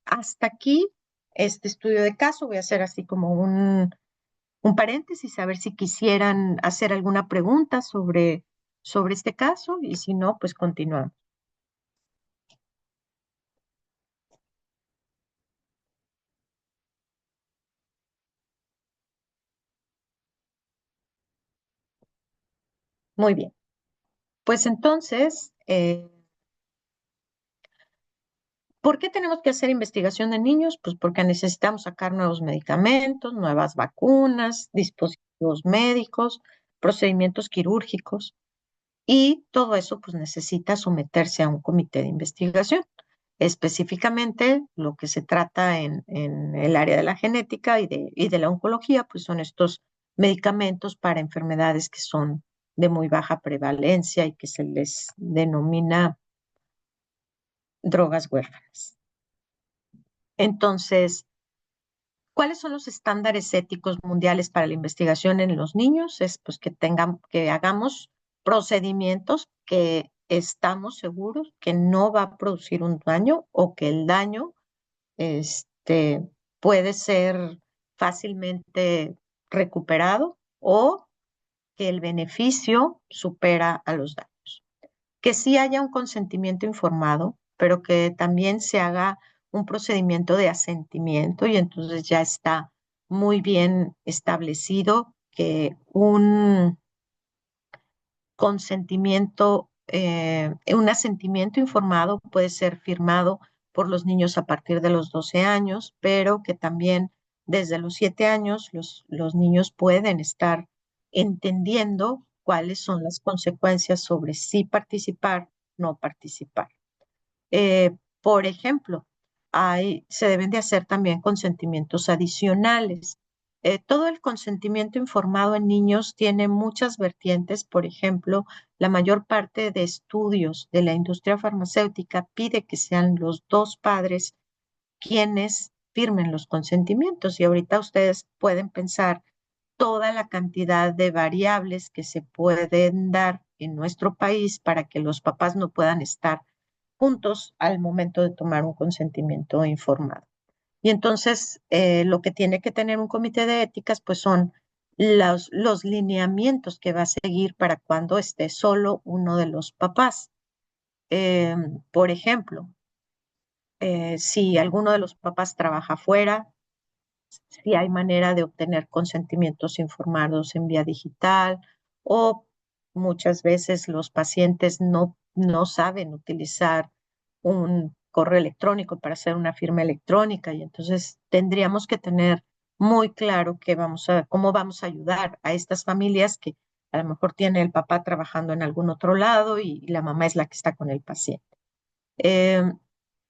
hasta aquí este estudio de caso. Voy a hacer así como un paréntesis, a ver si quisieran hacer alguna pregunta sobre este caso y si no, pues continuamos. Muy bien. Pues entonces, ¿por qué tenemos que hacer investigación de niños? Pues porque necesitamos sacar nuevos medicamentos, nuevas vacunas, dispositivos médicos, procedimientos quirúrgicos. Y todo eso pues necesita someterse a un comité de investigación. Específicamente lo que se trata en el área de la genética y de la oncología, pues son estos medicamentos para enfermedades que son de muy baja prevalencia y que se les denomina drogas huérfanas. Entonces, ¿cuáles son los estándares éticos mundiales para la investigación en los niños? Es pues que hagamos procedimientos que estamos seguros que no va a producir un daño o que el daño puede ser fácilmente recuperado o que el beneficio supera a los daños. Que sí haya un consentimiento informado, pero que también se haga un procedimiento de asentimiento y entonces ya está muy bien establecido que un asentimiento informado puede ser firmado por los niños a partir de los 12 años, pero que también desde los 7 años los niños pueden estar entendiendo cuáles son las consecuencias sobre si participar, no participar. Por ejemplo, se deben de hacer también consentimientos adicionales. Todo el consentimiento informado en niños tiene muchas vertientes. Por ejemplo, la mayor parte de estudios de la industria farmacéutica pide que sean los dos padres quienes firmen los consentimientos. Y ahorita ustedes pueden pensar toda la cantidad de variables que se pueden dar en nuestro país para que los papás no puedan estar juntos al momento de tomar un consentimiento informado. Y entonces lo que tiene que tener un comité de éticas pues son los lineamientos que va a seguir para cuando esté solo uno de los papás. Por ejemplo, si alguno de los papás trabaja fuera, si hay manera de obtener consentimientos informados en vía digital o muchas veces los pacientes no saben utilizar un correo electrónico para hacer una firma electrónica y entonces tendríamos que tener muy claro cómo vamos a ayudar a estas familias que a lo mejor tiene el papá trabajando en algún otro lado y la mamá es la que está con el paciente. Eh,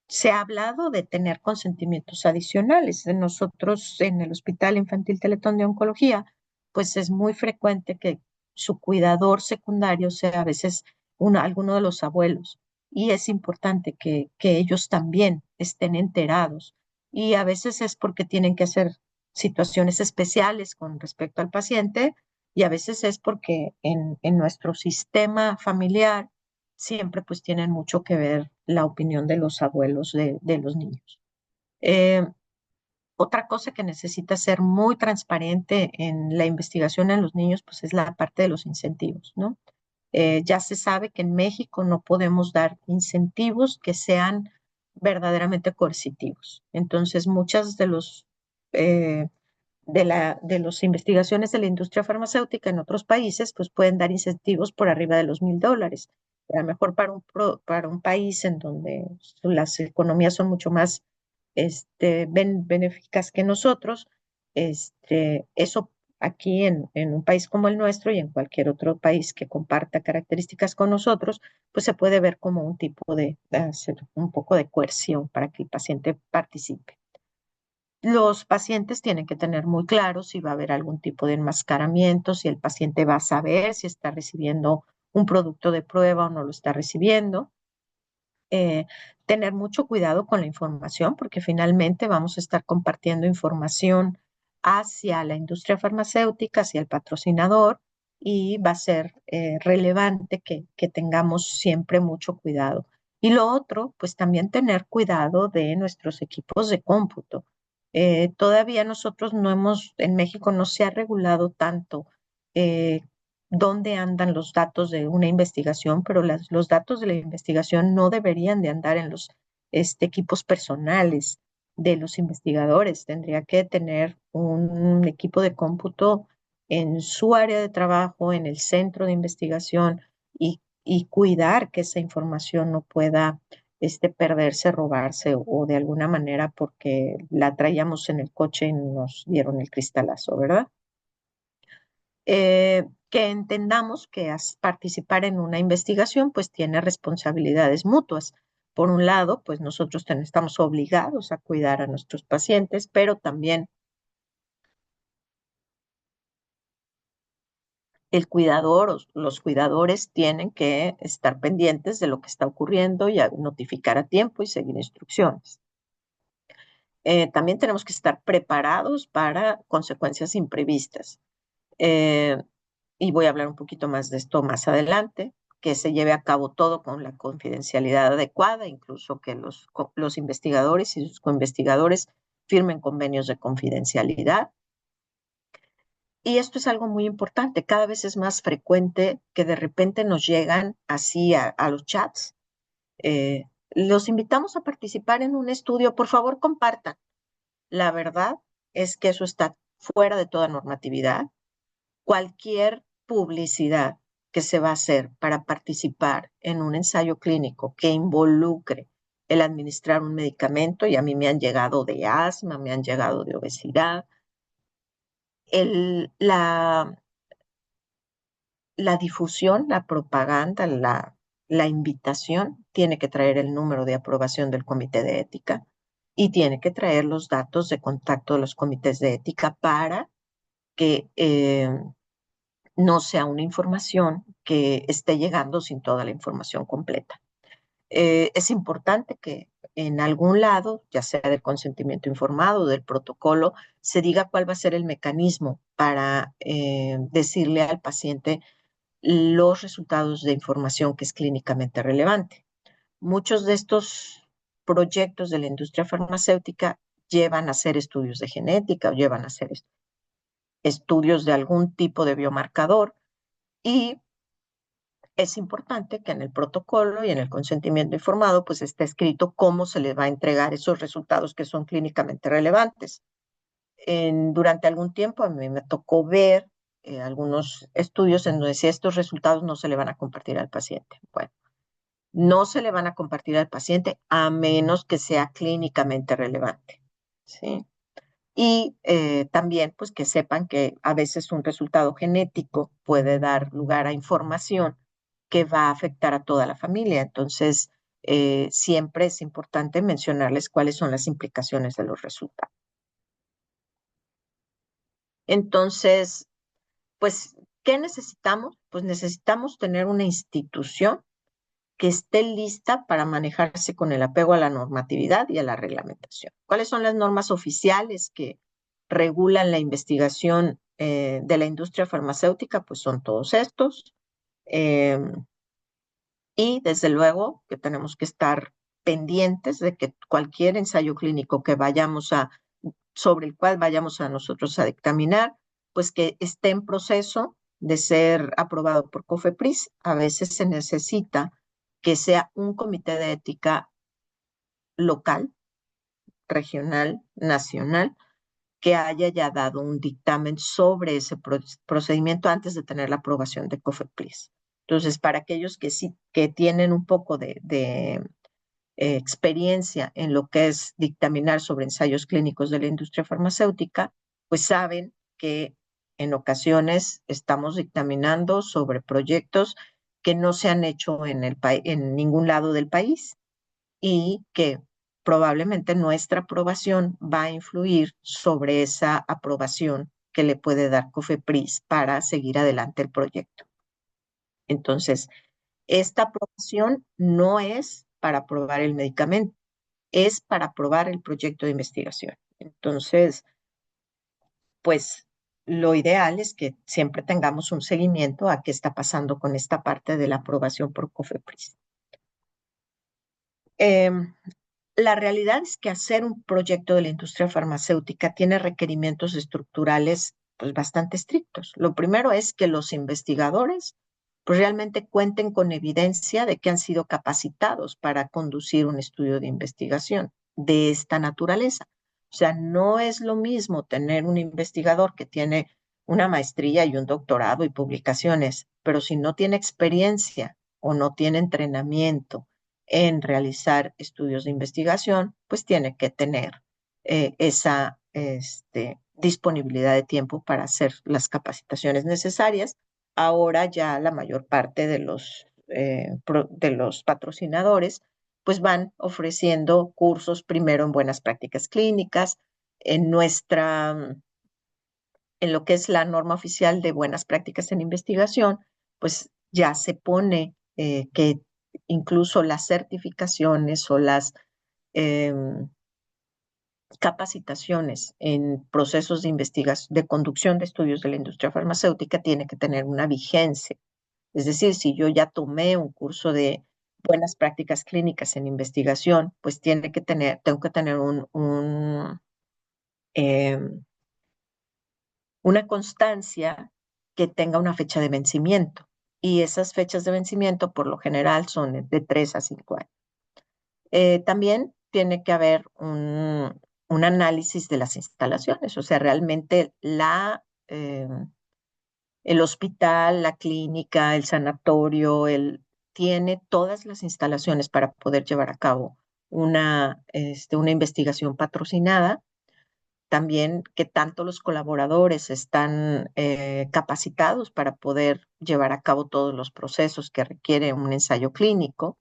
Se ha hablado de tener consentimientos adicionales. Nosotros en el Hospital Infantil Teletón de Oncología, pues es muy frecuente que su cuidador secundario sea a veces alguno de los abuelos. y es importante que ellos también estén enterados. Y a veces es porque tienen que hacer situaciones especiales con respecto al paciente y a veces es porque en nuestro sistema familiar siempre pues tienen mucho que ver la opinión de los abuelos de los niños. Eh, Otra cosa que necesita ser muy transparente en la investigación en los niños, pues es la parte de los incentivos, ¿no? Ya se sabe que en México no podemos dar incentivos que sean verdaderamente coercitivos. Entonces, muchas eh, de las investigaciones de la industria farmacéutica en otros países, pues pueden dar incentivos por arriba de los $1,000. A lo mejor para un país en donde las economías son mucho más benéficas que nosotros, eso aquí en un país como el nuestro y en cualquier otro país que comparta características con nosotros, pues se puede ver como un tipo de hacer un poco de coerción para que el paciente participe. Los pacientes tienen que tener muy claro si va a haber algún tipo de enmascaramiento, si el paciente va a saber si está recibiendo un producto de prueba o no lo está recibiendo. Eh, Tener mucho cuidado con la información porque finalmente vamos a estar compartiendo información hacia la industria farmacéutica, hacia el patrocinador y va a ser relevante que tengamos siempre mucho cuidado. Y lo otro, pues también tener cuidado de nuestros equipos de cómputo. Todavía nosotros no hemos, en México no se ha regulado tanto eh, dónde andan los datos de una investigación, pero los datos de la investigación no deberían de andar en los equipos personales de los investigadores. Tendría que tener un equipo de cómputo en su área de trabajo, en el centro de investigación y cuidar que esa información no pueda perderse, robarse o de alguna manera porque la traíamos en el coche y nos dieron el cristalazo, ¿verdad? Que entendamos que participar en una investigación pues tiene responsabilidades mutuas. Por un lado, pues nosotros estamos obligados a cuidar a nuestros pacientes, pero también el cuidador o los cuidadores tienen que estar pendientes de lo que está ocurriendo y a notificar a tiempo y seguir instrucciones. También tenemos que estar preparados para consecuencias imprevistas. Eh, y voy a hablar un poquito más de esto más adelante, que se lleve a cabo todo con la confidencialidad adecuada, incluso que los investigadores y sus coinvestigadores firmen convenios de confidencialidad. Y esto es algo muy importante. Cada vez es más frecuente que de repente nos llegan así a los chats. Los invitamos a participar en un estudio. Por favor, compartan. La verdad es que eso está fuera de toda normatividad. Cualquier publicidad que se va a hacer para participar en un ensayo clínico que involucre el administrar un medicamento, y a mí me han llegado de asma, me han llegado de obesidad, el, la difusión, la propaganda, la invitación tiene que traer el número de aprobación del comité de ética y tiene que traer los datos de contacto de los comités de ética para que no sea una información que esté llegando sin toda la información completa. Es importante que en algún lado, ya sea del consentimiento informado o del protocolo, se diga cuál va a ser el mecanismo para decirle al paciente los resultados de información que es clínicamente relevante. Muchos de estos proyectos de la industria farmacéutica llevan a hacer estudios de genética o llevan a hacer estudios de algún tipo de biomarcador y es importante que en el protocolo y en el consentimiento informado pues esté escrito cómo se le va a entregar esos resultados que son clínicamente relevantes. Durante algún tiempo a mí me tocó ver algunos estudios en donde decía estos resultados no se le van a compartir al paciente. Bueno, no se le van a compartir al paciente a menos que sea clínicamente relevante, ¿sí? Y también pues que sepan que a veces un resultado genético puede dar lugar a información que va a afectar a toda la familia. Entonces, siempre es importante mencionarles cuáles son las implicaciones de los resultados. Entonces, pues, ¿qué necesitamos? Pues necesitamos tener una institución que esté lista para manejarse con el apego a la normatividad y a la reglamentación. ¿Cuáles son las normas oficiales que regulan la investigación de la industria farmacéutica? Pues son todos estos. Eh, y desde luego que tenemos que estar pendientes de que cualquier ensayo clínico que sobre el cual vayamos a nosotros a dictaminar, pues que esté en proceso de ser aprobado por COFEPRIS. A veces se necesita que sea un comité de ética local, regional, nacional, que haya ya dado un dictamen sobre ese procedimiento antes de tener la aprobación de COFEPRIS. Entonces, para aquellos que sí, que tienen un poco de experiencia en lo que es dictaminar sobre ensayos clínicos de la industria farmacéutica, pues saben que en ocasiones estamos dictaminando sobre proyectos que no se han hecho en ningún lado del país y que probablemente nuestra aprobación va a influir sobre esa aprobación que le puede dar COFEPRIS para seguir adelante el proyecto. Entonces, esta aprobación no es para aprobar el medicamento, es para aprobar el proyecto de investigación. Entonces, pues lo ideal es que siempre tengamos un seguimiento a qué está pasando con esta parte de la aprobación por COFEPRIS. La realidad es que hacer un proyecto de la industria farmacéutica tiene requerimientos estructurales pues bastante estrictos. Lo primero es que los investigadores pues realmente cuenten con evidencia de que han sido capacitados para conducir un estudio de investigación de esta naturaleza. O sea, no es lo mismo tener un investigador que tiene una maestría y un doctorado y publicaciones, pero si no tiene experiencia o no tiene entrenamiento en realizar estudios de investigación, pues tiene que tener esa disponibilidad de tiempo para hacer las capacitaciones necesarias. Ahora ya la mayor parte de los patrocinadores pues van ofreciendo cursos primero en buenas prácticas clínicas, en en lo que es la norma oficial de buenas prácticas en investigación, pues ya se pone que incluso las certificaciones o las eh, capacitaciones en procesos de investigación, de conducción de estudios de la industria farmacéutica tiene que tener una vigencia. Es decir, si yo ya tomé un curso de buenas prácticas clínicas en investigación, pues tengo que tener eh, una constancia que tenga una fecha de vencimiento. Y esas fechas de vencimiento por lo general son de 3 a 5 años. También tiene que haber un análisis de las instalaciones, o sea, realmente el hospital, la clínica, el sanatorio, tiene todas las instalaciones para poder llevar a cabo una investigación patrocinada. También que tanto los colaboradores están capacitados para poder llevar a cabo todos los procesos que requiere un ensayo clínico.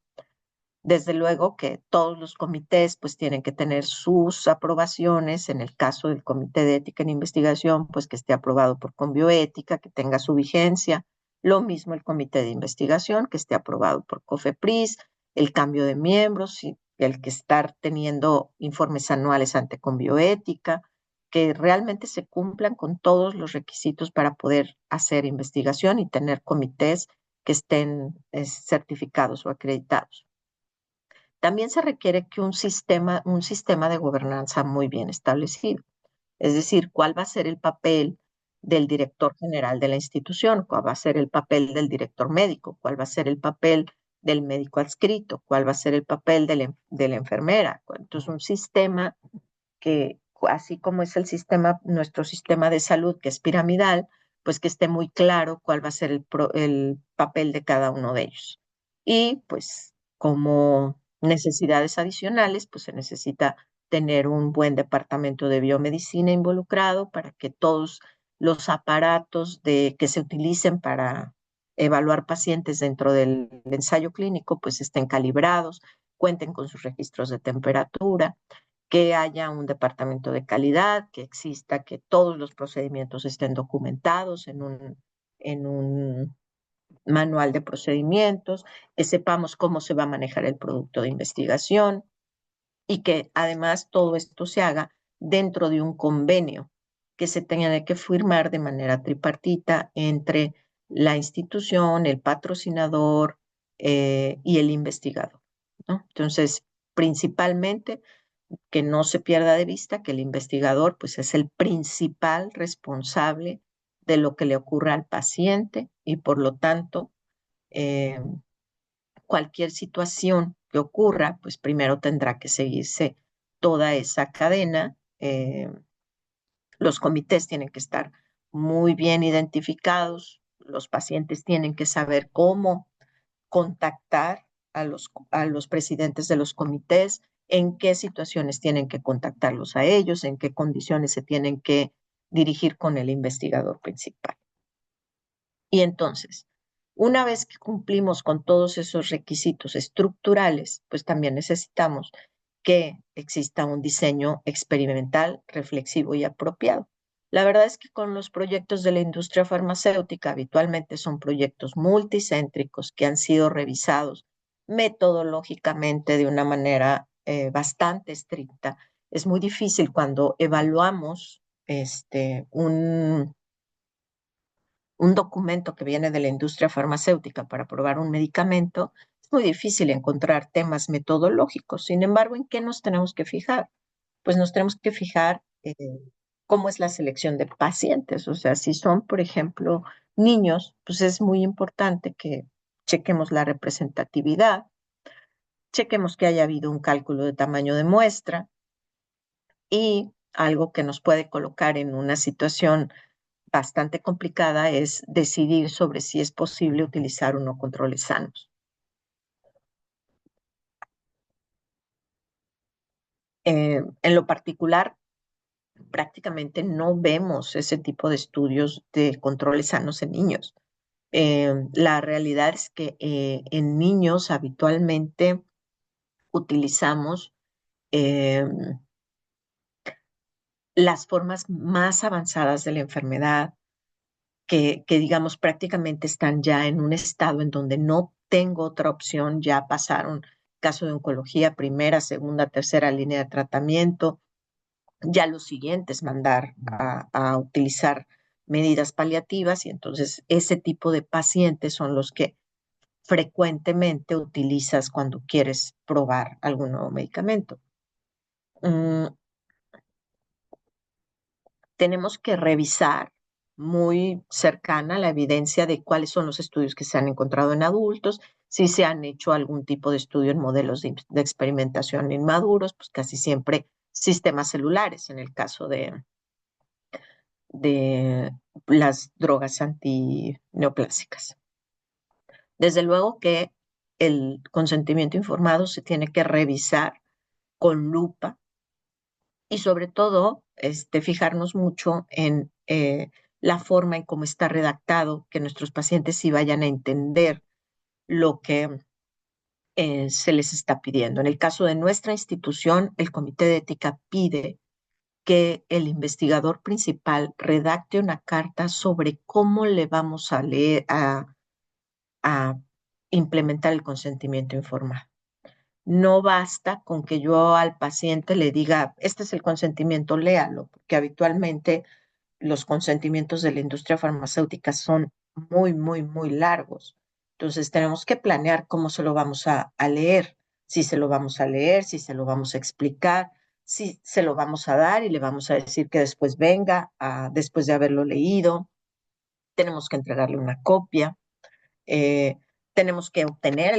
Desde luego que todos los comités pues tienen que tener sus aprobaciones. En el caso del Comité de Ética en Investigación, pues que esté aprobado por Conbioética, que tenga su vigencia. Lo mismo el Comité de Investigación, que esté aprobado por COFEPRIS, el cambio de miembros y el que estar teniendo informes anuales ante Conbioética, que realmente se cumplan con todos los requisitos para poder hacer investigación y tener comités que estén certificados o acreditados. También se requiere que un sistema de gobernanza muy bien establecido. Es decir, cuál va a ser el papel del director general de la institución, cuál va a ser el papel del director médico, cuál va a ser el papel del médico adscrito, cuál va a ser el papel de la enfermera. Entonces, un sistema que, así como es nuestro sistema de salud, que es piramidal, pues que esté muy claro cuál va a ser el papel de cada uno de ellos. Y pues como necesidades adicionales, pues se necesita tener un buen departamento de biomedicina involucrado para que todos los aparatos que se utilicen para evaluar pacientes dentro del ensayo clínico, pues estén calibrados, cuenten con sus registros de temperatura, que haya un departamento de calidad, que exista, que todos los procedimientos estén documentados en un manual de procedimientos, que sepamos cómo se va a manejar el producto de investigación y que además todo esto se haga dentro de un convenio que se tenga que firmar de manera tripartita entre la institución, el patrocinador y el investigador, ¿no? Entonces, principalmente que no se pierda de vista que el investigador pues es el principal responsable de lo que le ocurra al paciente y por lo tanto eh, cualquier situación que ocurra pues primero tendrá que seguirse toda esa cadena. Los comités tienen que estar muy bien identificados, los pacientes tienen que saber cómo contactar a los presidentes de los comités, en qué situaciones tienen que contactarlos a ellos, en qué condiciones se tienen que dirigir con el investigador principal. Y entonces, una vez que cumplimos con todos esos requisitos estructurales, pues también necesitamos que exista un diseño experimental, reflexivo y apropiado. La verdad es que con los proyectos de la industria farmacéutica habitualmente son proyectos multicéntricos que han sido revisados metodológicamente de una manera bastante estricta. Es muy difícil cuando evaluamos un documento que viene de la industria farmacéutica para probar un medicamento, es muy difícil encontrar temas metodológicos. Sin embargo, ¿en qué nos tenemos que fijar? Pues nos tenemos que fijar cómo es la selección de pacientes. O sea, si son, por ejemplo, niños, pues es muy importante que chequemos la representatividad, chequemos que haya habido un cálculo de tamaño de muestra y algo que nos puede colocar en una situación bastante complicada es decidir sobre si es posible utilizar o no controles sanos. En lo particular, prácticamente no vemos ese tipo de estudios de controles sanos en niños. La realidad es que en niños habitualmente utilizamos eh, las formas más avanzadas de la enfermedad, que digamos prácticamente están ya en un estado en donde no tengo otra opción, ya pasaron caso de oncología, primera, segunda, tercera línea de tratamiento, ya lo siguiente es mandar a utilizar medidas paliativas y entonces ese tipo de pacientes son los que frecuentemente utilizas cuando quieres probar algún nuevo medicamento. Mm, tenemos que revisar muy cercana la evidencia de cuáles son los estudios que se han encontrado en adultos, si se han hecho algún tipo de estudio en modelos de experimentación inmaduros, pues casi siempre sistemas celulares en el caso de las drogas antineoplásicas. Desde luego que el consentimiento informado se tiene que revisar con lupa y sobre todo fijarnos mucho en la forma en cómo está redactado, que nuestros pacientes sí vayan a entender lo que se les está pidiendo. En el caso de nuestra institución, el Comité de Ética pide que el investigador principal redacte una carta sobre cómo le vamos a leer, a implementar el consentimiento informado. No basta con que yo al paciente le diga, este es el consentimiento, léalo, porque habitualmente los consentimientos de la industria farmacéutica son muy, muy, muy largos. Entonces tenemos que planear cómo se lo vamos a leer, si se lo vamos a leer, si se lo vamos a explicar, si se lo vamos a dar y le vamos a decir que después venga, después de haberlo leído, tenemos que entregarle una copia. Eh, tenemos que obtener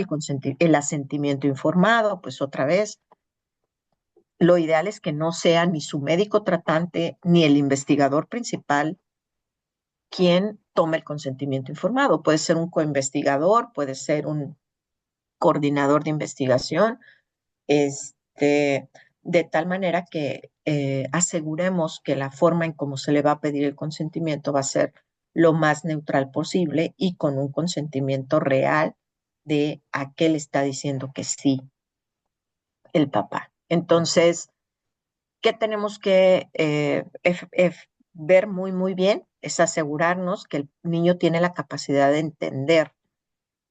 el asentimiento informado, pues otra vez, lo ideal es que no sea ni su médico tratante ni el investigador principal quien tome el consentimiento informado. Puede ser un coinvestigador, puede ser un coordinador de investigación, de tal manera que aseguremos que la forma en cómo se le va a pedir el consentimiento va a ser lo más neutral posible y con un consentimiento real de a qué le está diciendo que sí el papá. Entonces, ¿qué tenemos que ver muy, muy bien? Es asegurarnos que el niño tiene la capacidad de entender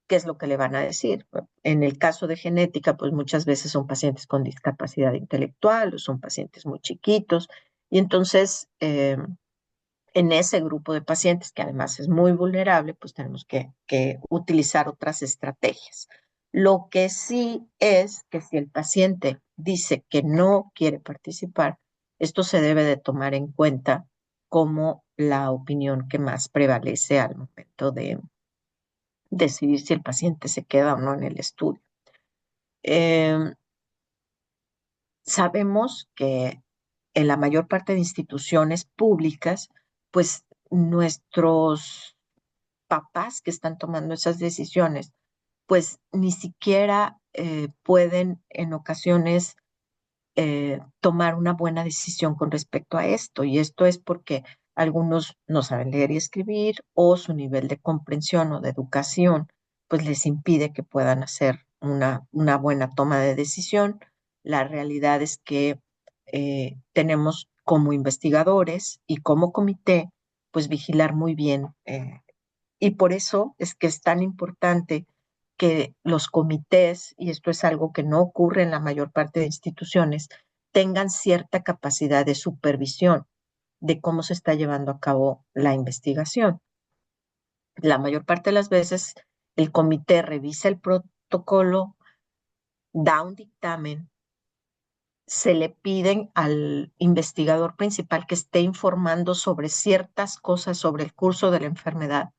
¿qué es lo que le van a decir? En el caso de genética, pues muchas veces son pacientes con discapacidad intelectual o son pacientes muy chiquitos. Y entonces, en ese grupo de pacientes, que además es muy vulnerable, pues tenemos que utilizar otras estrategias. Lo que sí es que si el paciente dice que no quiere participar, esto se debe de tomar en cuenta como la opinión que más prevalece al momento de decidir si el paciente se queda o no en el estudio. Eh, Sabemos que en la mayor parte de instituciones públicas, pues nuestros papás que están tomando esas decisiones, pues ni siquiera pueden en ocasiones tomar una buena decisión con respecto a esto. Y esto es porque algunos no saben leer y escribir o su nivel de comprensión o de educación pues les impide que puedan hacer una buena toma de decisión. La realidad es que tenemos como investigadores y como comité pues vigilar muy bien, y por eso es que es tan importante que los comités, y esto es algo que no ocurre en la mayor parte de instituciones, tengan cierta capacidad de supervisión de cómo se está llevando a cabo la investigación. La mayor parte de las veces el comité revisa el protocolo, da un dictamen, se le piden al investigador principal que esté informando sobre ciertas cosas sobre el curso de la enfermedad,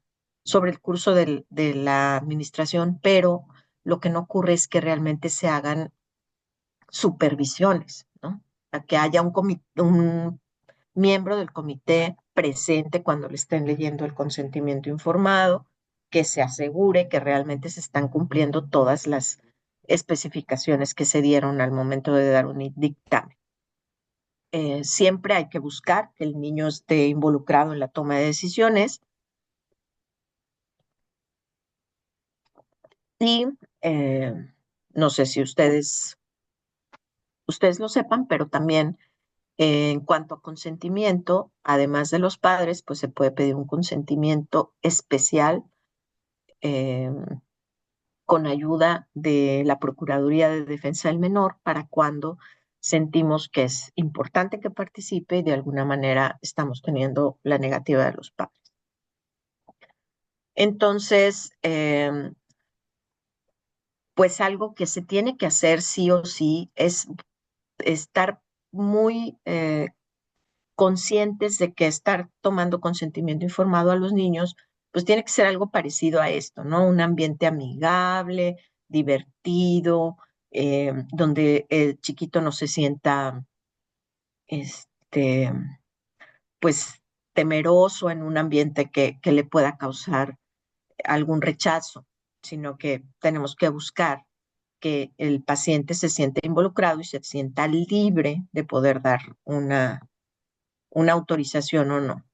sobre el curso de la administración, pero lo que no ocurre es que realmente se hagan supervisiones, ¿no? A que haya un miembro del comité presente cuando le estén leyendo el consentimiento informado, que se asegure que realmente se están cumpliendo todas las especificaciones que se dieron al momento de dar un dictamen. Siempre hay que buscar que el niño esté involucrado en la toma de decisiones y eh, no sé si ustedes lo sepan, pero también en cuanto a consentimiento, además de los padres, pues se puede pedir un consentimiento especial eh, con ayuda de la Procuraduría de Defensa del Menor para cuando sentimos que es importante que participe y de alguna manera estamos teniendo la negativa de los padres. Entonces, pues algo que se tiene que hacer sí o sí es estar muy conscientes de que estar tomando consentimiento informado a los niños, pues tiene que ser algo parecido a esto, ¿no? Un ambiente amigable, divertido, donde el chiquito no se sienta, este, pues, temeroso en un ambiente que le pueda causar algún rechazo, sino que tenemos que buscar que el paciente se sienta involucrado y se sienta libre de poder dar una autorización o no.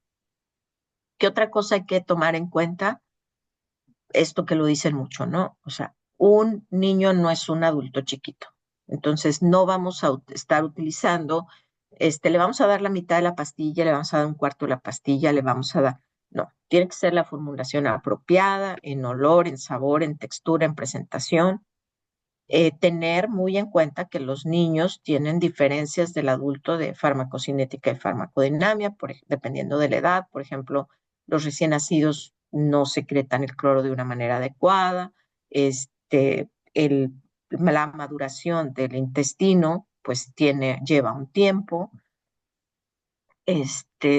¿Qué otra cosa hay que tomar en cuenta? Esto que lo dicen mucho, ¿no? O sea, un niño no es un adulto chiquito. Entonces, no vamos a estar utilizando, le vamos a dar la mitad de la pastilla, le vamos a dar un cuarto de la pastilla, le vamos a dar. No, tiene que ser la formulación apropiada en olor, en sabor, en textura, en presentación. Tener muy en cuenta que los niños tienen diferencias del adulto de farmacocinética y farmacodinamia, dependiendo de la edad. Por ejemplo, los recién nacidos no secretan el cloro de una manera adecuada. La maduración del intestino pues lleva un tiempo.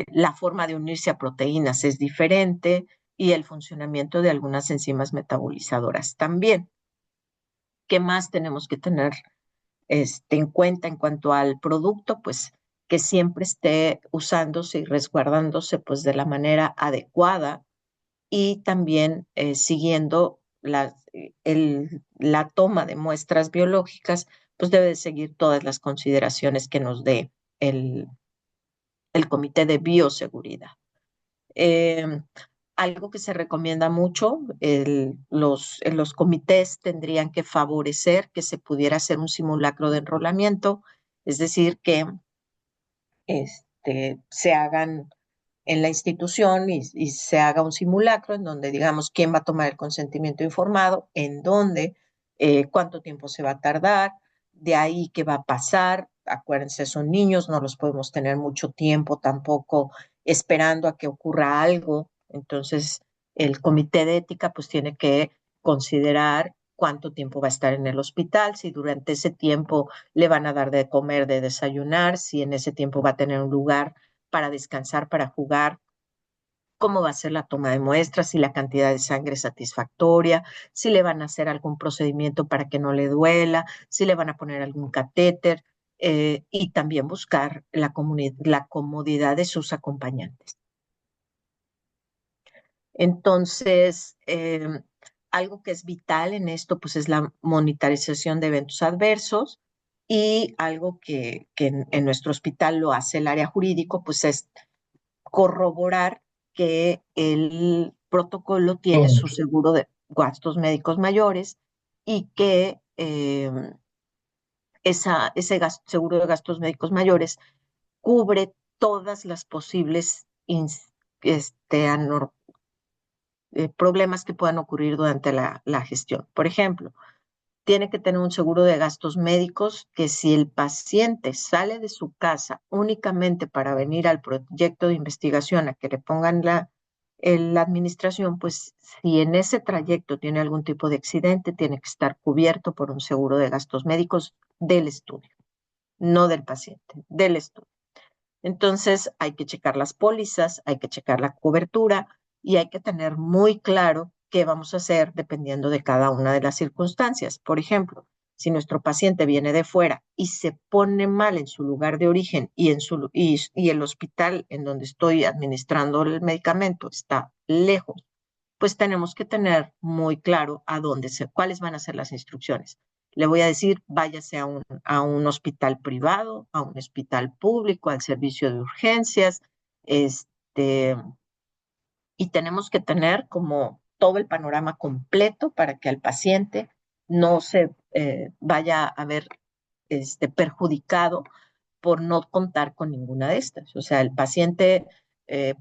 La forma de unirse a proteínas es diferente y el funcionamiento de algunas enzimas metabolizadoras también. ¿Qué más tenemos que tener en cuenta en cuanto al producto? Pues que siempre esté usándose y resguardándose pues de la manera adecuada y también siguiendo la toma de muestras biológicas, pues debe de seguir todas las consideraciones que nos dé el, el Comité de Bioseguridad. Eh, Algo que se recomienda mucho, los comités tendrían que favorecer que se pudiera hacer un simulacro de enrolamiento, es decir, que se hagan en la institución y se haga un simulacro en donde digamos quién va a tomar el consentimiento informado, en dónde, cuánto tiempo se va a tardar, de ahí qué va a pasar. Acuérdense, son niños, no los podemos tener mucho tiempo tampoco esperando a que ocurra algo. Entonces, el comité de ética pues tiene que considerar cuánto tiempo va a estar en el hospital, si durante ese tiempo le van a dar de comer, de desayunar, si en ese tiempo va a tener un lugar para descansar, para jugar, cómo va a ser la toma de muestras, si la cantidad de sangre es satisfactoria, si le van a hacer algún procedimiento para que no le duela, si le van a poner algún catéter, y también buscar la comodidad de sus acompañantes. Entonces, algo que es vital en esto, pues es la monitorización de eventos adversos, y algo que en nuestro hospital lo hace el área jurídico, pues es corroborar que el protocolo tiene su seguro de gastos médicos mayores y que ese seguro de gastos médicos mayores cubre todas las posibles este, problemas que puedan ocurrir durante la gestión. Por ejemplo, tiene que tener un seguro de gastos médicos que si el paciente sale de su casa únicamente para venir al proyecto de investigación a que le pongan la administración, pues si en ese trayecto tiene algún tipo de accidente, tiene que estar cubierto por un seguro de gastos médicos del estudio, no del paciente, del estudio. Entonces hay que checar las pólizas, hay que checar la cobertura y hay que tener muy claro qué vamos a hacer dependiendo de cada una de las circunstancias. Por ejemplo, si nuestro paciente viene de fuera y se pone mal en su lugar de origen y el hospital en donde estoy administrando el medicamento está lejos, pues tenemos que tener muy claro cuáles van a ser las instrucciones. Le voy a decir, váyase a un hospital privado, a un hospital público, al servicio de urgencias, este, y tenemos que tener como todo el panorama completo para que al paciente no se vaya a ver perjudicado por no contar con ninguna de estas. O sea, el paciente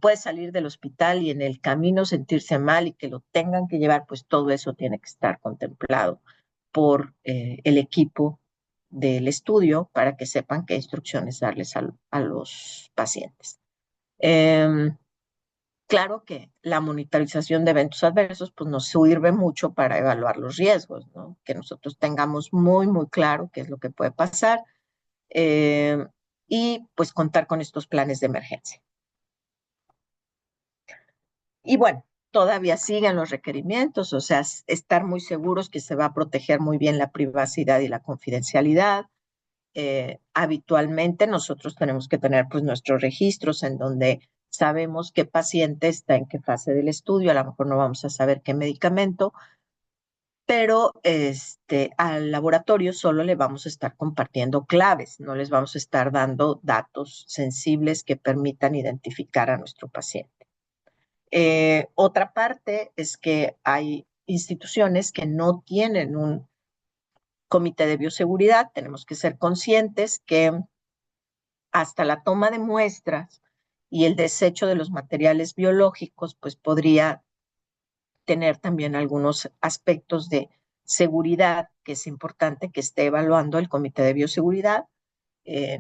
puede salir del hospital y en el camino sentirse mal y que lo tengan que llevar, pues todo eso tiene que estar contemplado por el equipo del estudio para que sepan qué instrucciones darles a los pacientes. Claro que la monitorización de eventos adversos pues nos sirve mucho para evaluar los riesgos, ¿no? Que nosotros tengamos muy, muy claro qué es lo que puede pasar, eh, y pues contar con estos planes de emergencia. Y bueno, todavía siguen los requerimientos, o sea, estar muy seguros que se va a proteger muy bien la privacidad y la confidencialidad. Habitualmente nosotros tenemos que tener pues nuestros registros en donde sabemos qué paciente está en qué fase del estudio, a lo mejor no vamos a saber qué medicamento, pero al laboratorio solo le vamos a estar compartiendo claves, no les vamos a estar dando datos sensibles que permitan identificar a nuestro paciente. Otra parte es que hay instituciones que no tienen un comité de bioseguridad. Tenemos que ser conscientes que hasta la toma de muestras y el desecho de los materiales biológicos, pues podría tener también algunos aspectos de seguridad que es importante que esté evaluando el Comité de Bioseguridad.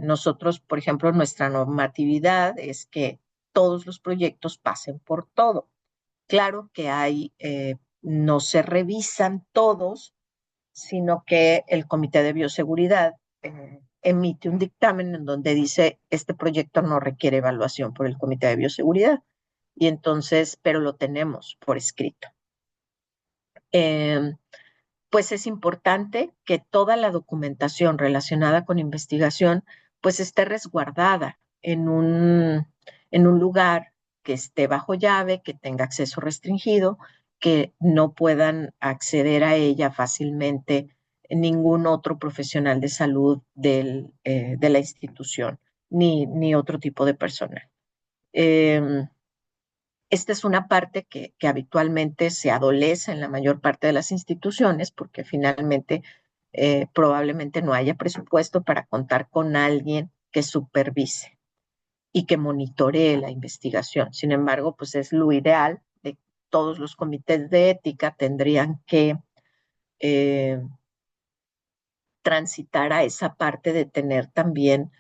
Nosotros, por ejemplo, nuestra normatividad es que todos los proyectos pasen por todo. Claro que no se revisan todos, sino que el Comité de Bioseguridad emite un dictamen en donde dice este proyecto no requiere evaluación por el Comité de Bioseguridad. Y entonces, pero lo tenemos por escrito. Eh, pues es importante que toda la documentación relacionada con investigación pues esté resguardada en un lugar que esté bajo llave, que tenga acceso restringido, que no puedan acceder a ella fácilmente ningún otro profesional de salud de la institución, ni otro tipo de personal. Esta es una parte que habitualmente se adolece en la mayor parte de las instituciones porque finalmente probablemente no haya presupuesto para contar con alguien que supervise. y que monitoree la investigación. Sin embargo, pues es lo ideal de todos los comités de ética tendrían que eh, transitar a esa parte de tener también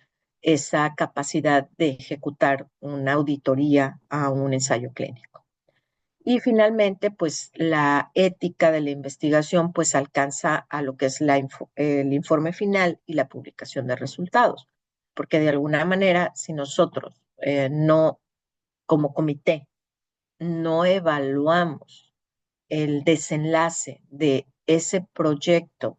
esa capacidad de ejecutar una auditoría a un ensayo clínico. Y finalmente, pues la ética de la investigación pues alcanza a lo que es el informe final y la publicación de resultados, porque de alguna manera, si nosotros no, como comité, no evaluamos el desenlace de ese proyecto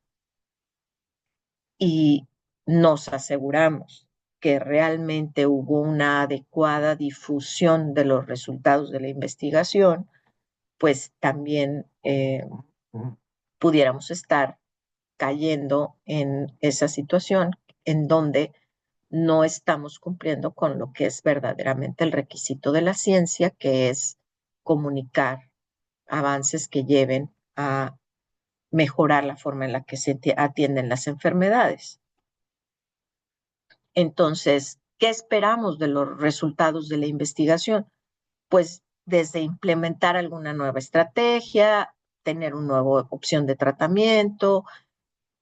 y nos aseguramos que realmente hubo una adecuada difusión de los resultados de la investigación, pues también pudiéramos estar cayendo en esa situación en donde no estamos cumpliendo con lo que es verdaderamente el requisito de la ciencia, que es comunicar avances que lleven a mejorar la forma en la que se atienden las enfermedades. Entonces, ¿qué esperamos de los resultados de la investigación? Pues desde implementar alguna nueva estrategia, tener una nueva opción de tratamiento,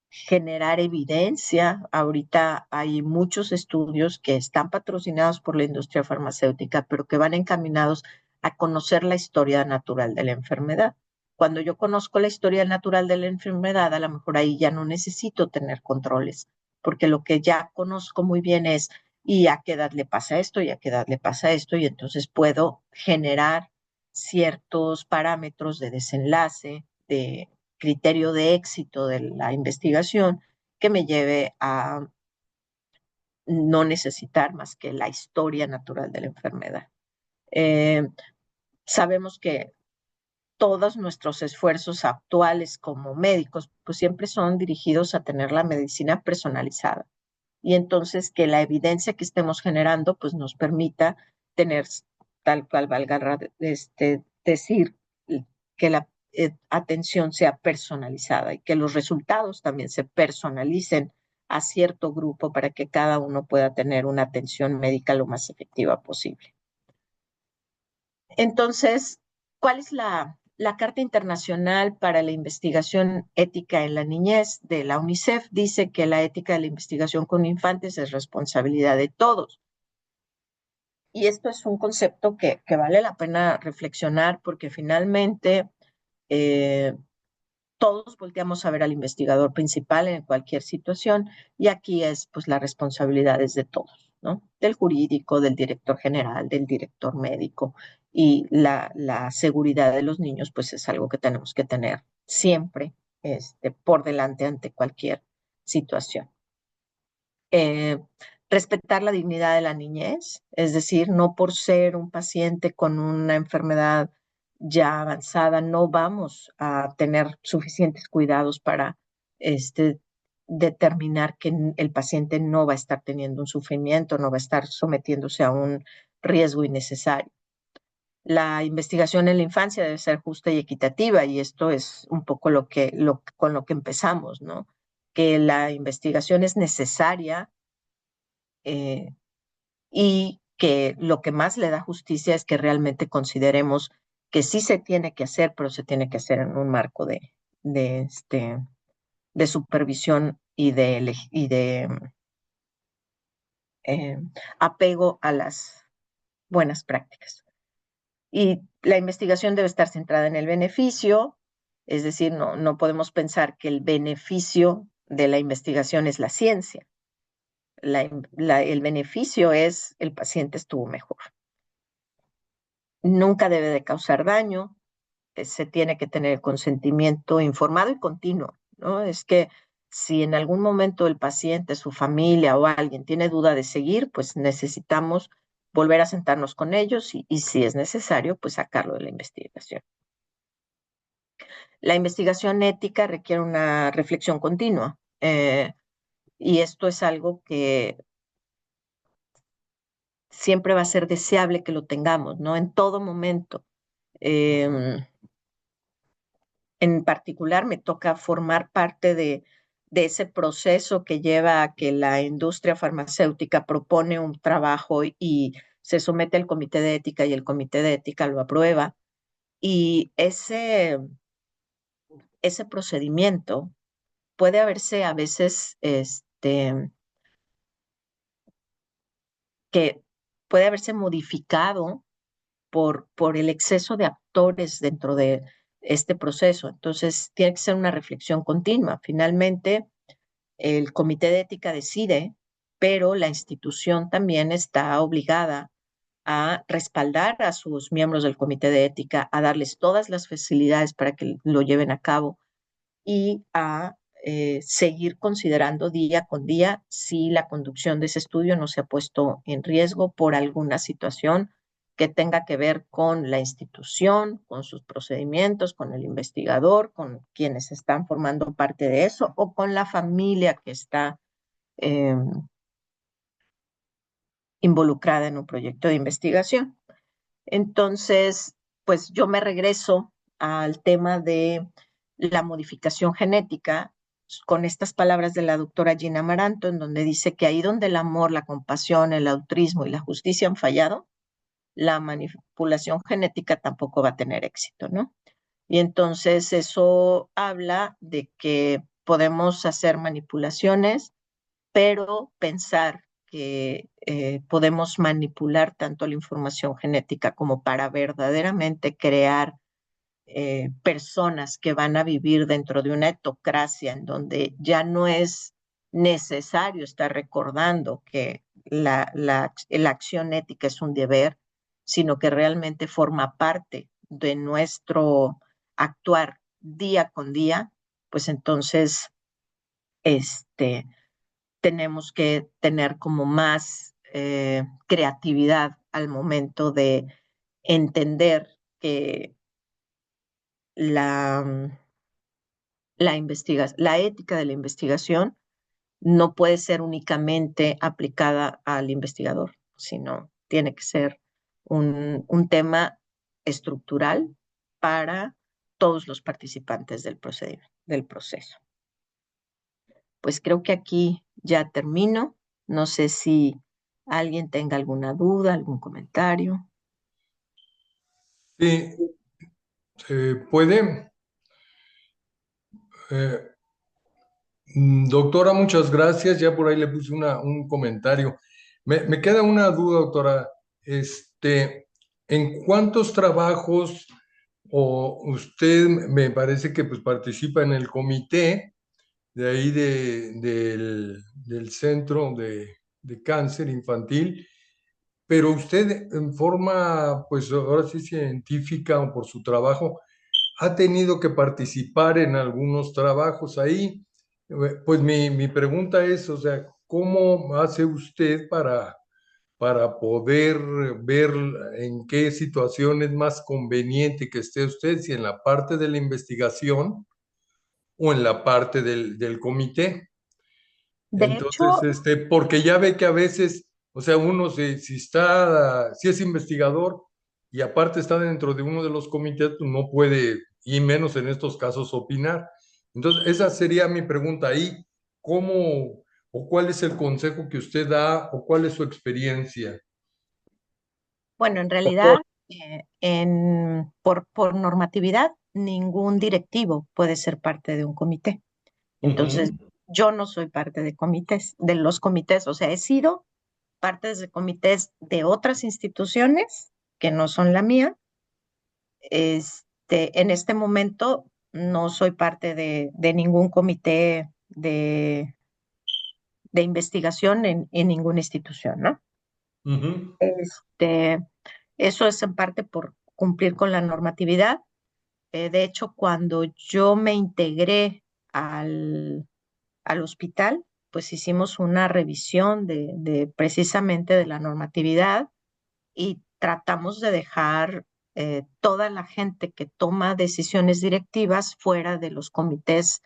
generar evidencia. Ahorita hay muchos estudios que están patrocinados por la industria farmacéutica, pero que van encaminados a conocer la historia natural de la enfermedad. Cuando yo conozco la historia natural de la enfermedad, a lo mejor ahí ya no necesito tener controles, porque lo que ya conozco muy bien es, ¿y a qué edad le pasa esto? ¿Y a qué edad le pasa esto? Y entonces puedo generar ciertos parámetros de desenlace, de criterio de éxito de la investigación que me lleve a no necesitar más que la historia natural de la enfermedad. Eh, Sabemos que todos nuestros esfuerzos actuales como médicos, pues siempre son dirigidos a tener la medicina personalizada. Y entonces que la evidencia que estemos generando, pues nos permita tener tal cual valga decir que la atención sea personalizada y que los resultados también se personalicen a cierto grupo para que cada uno pueda tener una atención médica lo más efectiva posible. Entonces, ¿cuál es la Carta Internacional para la Investigación Ética en la Niñez de la UNICEF? Dice que la ética de la investigación con infantes es responsabilidad de todos. Y esto es un concepto que vale la pena reflexionar porque finalmente eh, todos volteamos a ver al investigador principal en cualquier situación y aquí es pues la responsabilidad es de todos, ¿no? Del jurídico, del director general, del director médico y la seguridad de los niños pues es algo que tenemos que tener siempre por delante ante cualquier situación. Eh, Respetar la dignidad de la niñez, es decir, no por ser un paciente con una enfermedad ya avanzada, no vamos a tener suficientes cuidados para determinar que el paciente no va a estar teniendo un sufrimiento, no va a estar sometiéndose a un riesgo innecesario. La investigación en la infancia debe ser justa y equitativa, y esto es un poco con lo que empezamos, ¿no? Que la investigación es necesaria eh, y que lo que más le da justicia es que realmente consideremos que sí se tiene que hacer, pero se tiene que hacer en un marco de, este, de supervisión y de apego a las buenas prácticas. Y la investigación debe estar centrada en el beneficio, es decir, no podemos pensar que el beneficio de la investigación es la ciencia. El beneficio es el paciente estuvo mejor. Nunca debe de causar daño, se tiene que tener consentimiento informado y continuo, ¿no? Es que si en algún momento el paciente, su familia o alguien tiene duda de seguir, pues necesitamos volver a sentarnos con ellos y si es necesario, pues sacarlo de la investigación. La investigación ética requiere una reflexión continua y esto es algo que siempre va a ser deseable que lo tengamos, ¿no? En todo momento. En particular, me toca formar parte de ese proceso que lleva a que la industria farmacéutica propone un trabajo y se somete al comité de ética y el comité de ética lo aprueba. Y ese procedimiento puede haberse a veces, que puede haberse modificado por el exceso de actores dentro de este proceso. Entonces, tiene que ser una reflexión continua. Finalmente, el comité de ética decide, pero la institución también está obligada a respaldar a sus miembros del comité de ética, a darles todas las facilidades para que lo lleven a cabo y a seguir considerando día con día si la conducción de ese estudio no se ha puesto en riesgo por alguna situación que tenga que ver con la institución, con sus procedimientos, con el investigador, con quienes están formando parte de eso o con la familia que está eh, involucrada en un proyecto de investigación. Entonces, pues yo me regreso al tema de la modificación genética con estas palabras de la doctora Gina Amaranto, en donde dice que ahí donde el amor, la compasión, el altruismo y la justicia han fallado, la manipulación genética tampoco va a tener éxito, ¿no? Y entonces eso habla de que podemos hacer manipulaciones, pero pensar que podemos manipular tanto la información genética como para verdaderamente crear personas que van a vivir dentro de una etocracia en donde ya no es necesario estar recordando que la acción ética es un deber, sino que realmente forma parte de nuestro actuar día con día, pues entonces este, tenemos que tener como más creatividad al momento de entender que la, la ética de la investigación no puede ser únicamente aplicada al investigador, sino tiene que ser un tema estructural para todos los participantes del proceso. Pues creo que aquí ya termino. No sé si alguien tenga alguna duda, algún comentario. Sí, puede. Eh, Doctora, muchas gracias. Ya por ahí le puse un comentario. Me queda una duda, doctora. ¿En cuántos trabajos o usted me parece que pues participa en el comité de ahí del Centro de Cáncer Infantil? Pero usted en forma, pues ahora sí científica o por su trabajo, ha tenido que participar en algunos trabajos ahí. Pues mi pregunta es, o sea, ¿cómo hace usted para poder ver en qué situación es más conveniente que esté usted, si en la parte de la investigación o en la parte del comité? De Entonces, hecho, porque ya ve que a veces, o sea, uno si es investigador y aparte está dentro de uno de los comités, pues no puede, y menos en estos casos, opinar. Entonces, esa sería mi pregunta ahí. ¿Cómo o cuál es el consejo que usted da o cuál es su experiencia? bueno, en Doctor. realidad, por normatividad, ningún directivo puede ser parte de un comité. Entonces, Ujú, yo no soy parte de comités, de los comités, o sea, he sido parte de comités de otras instituciones que no son la mía. En este momento no soy parte de ningún comité de investigación en ninguna institución, ¿no? ujú, Este, Eso es en parte por cumplir con la normatividad. De hecho, cuando yo me integré al hospital, pues hicimos una revisión de precisamente de la normatividad y tratamos de dejar toda la gente que toma decisiones directivas fuera de los comités,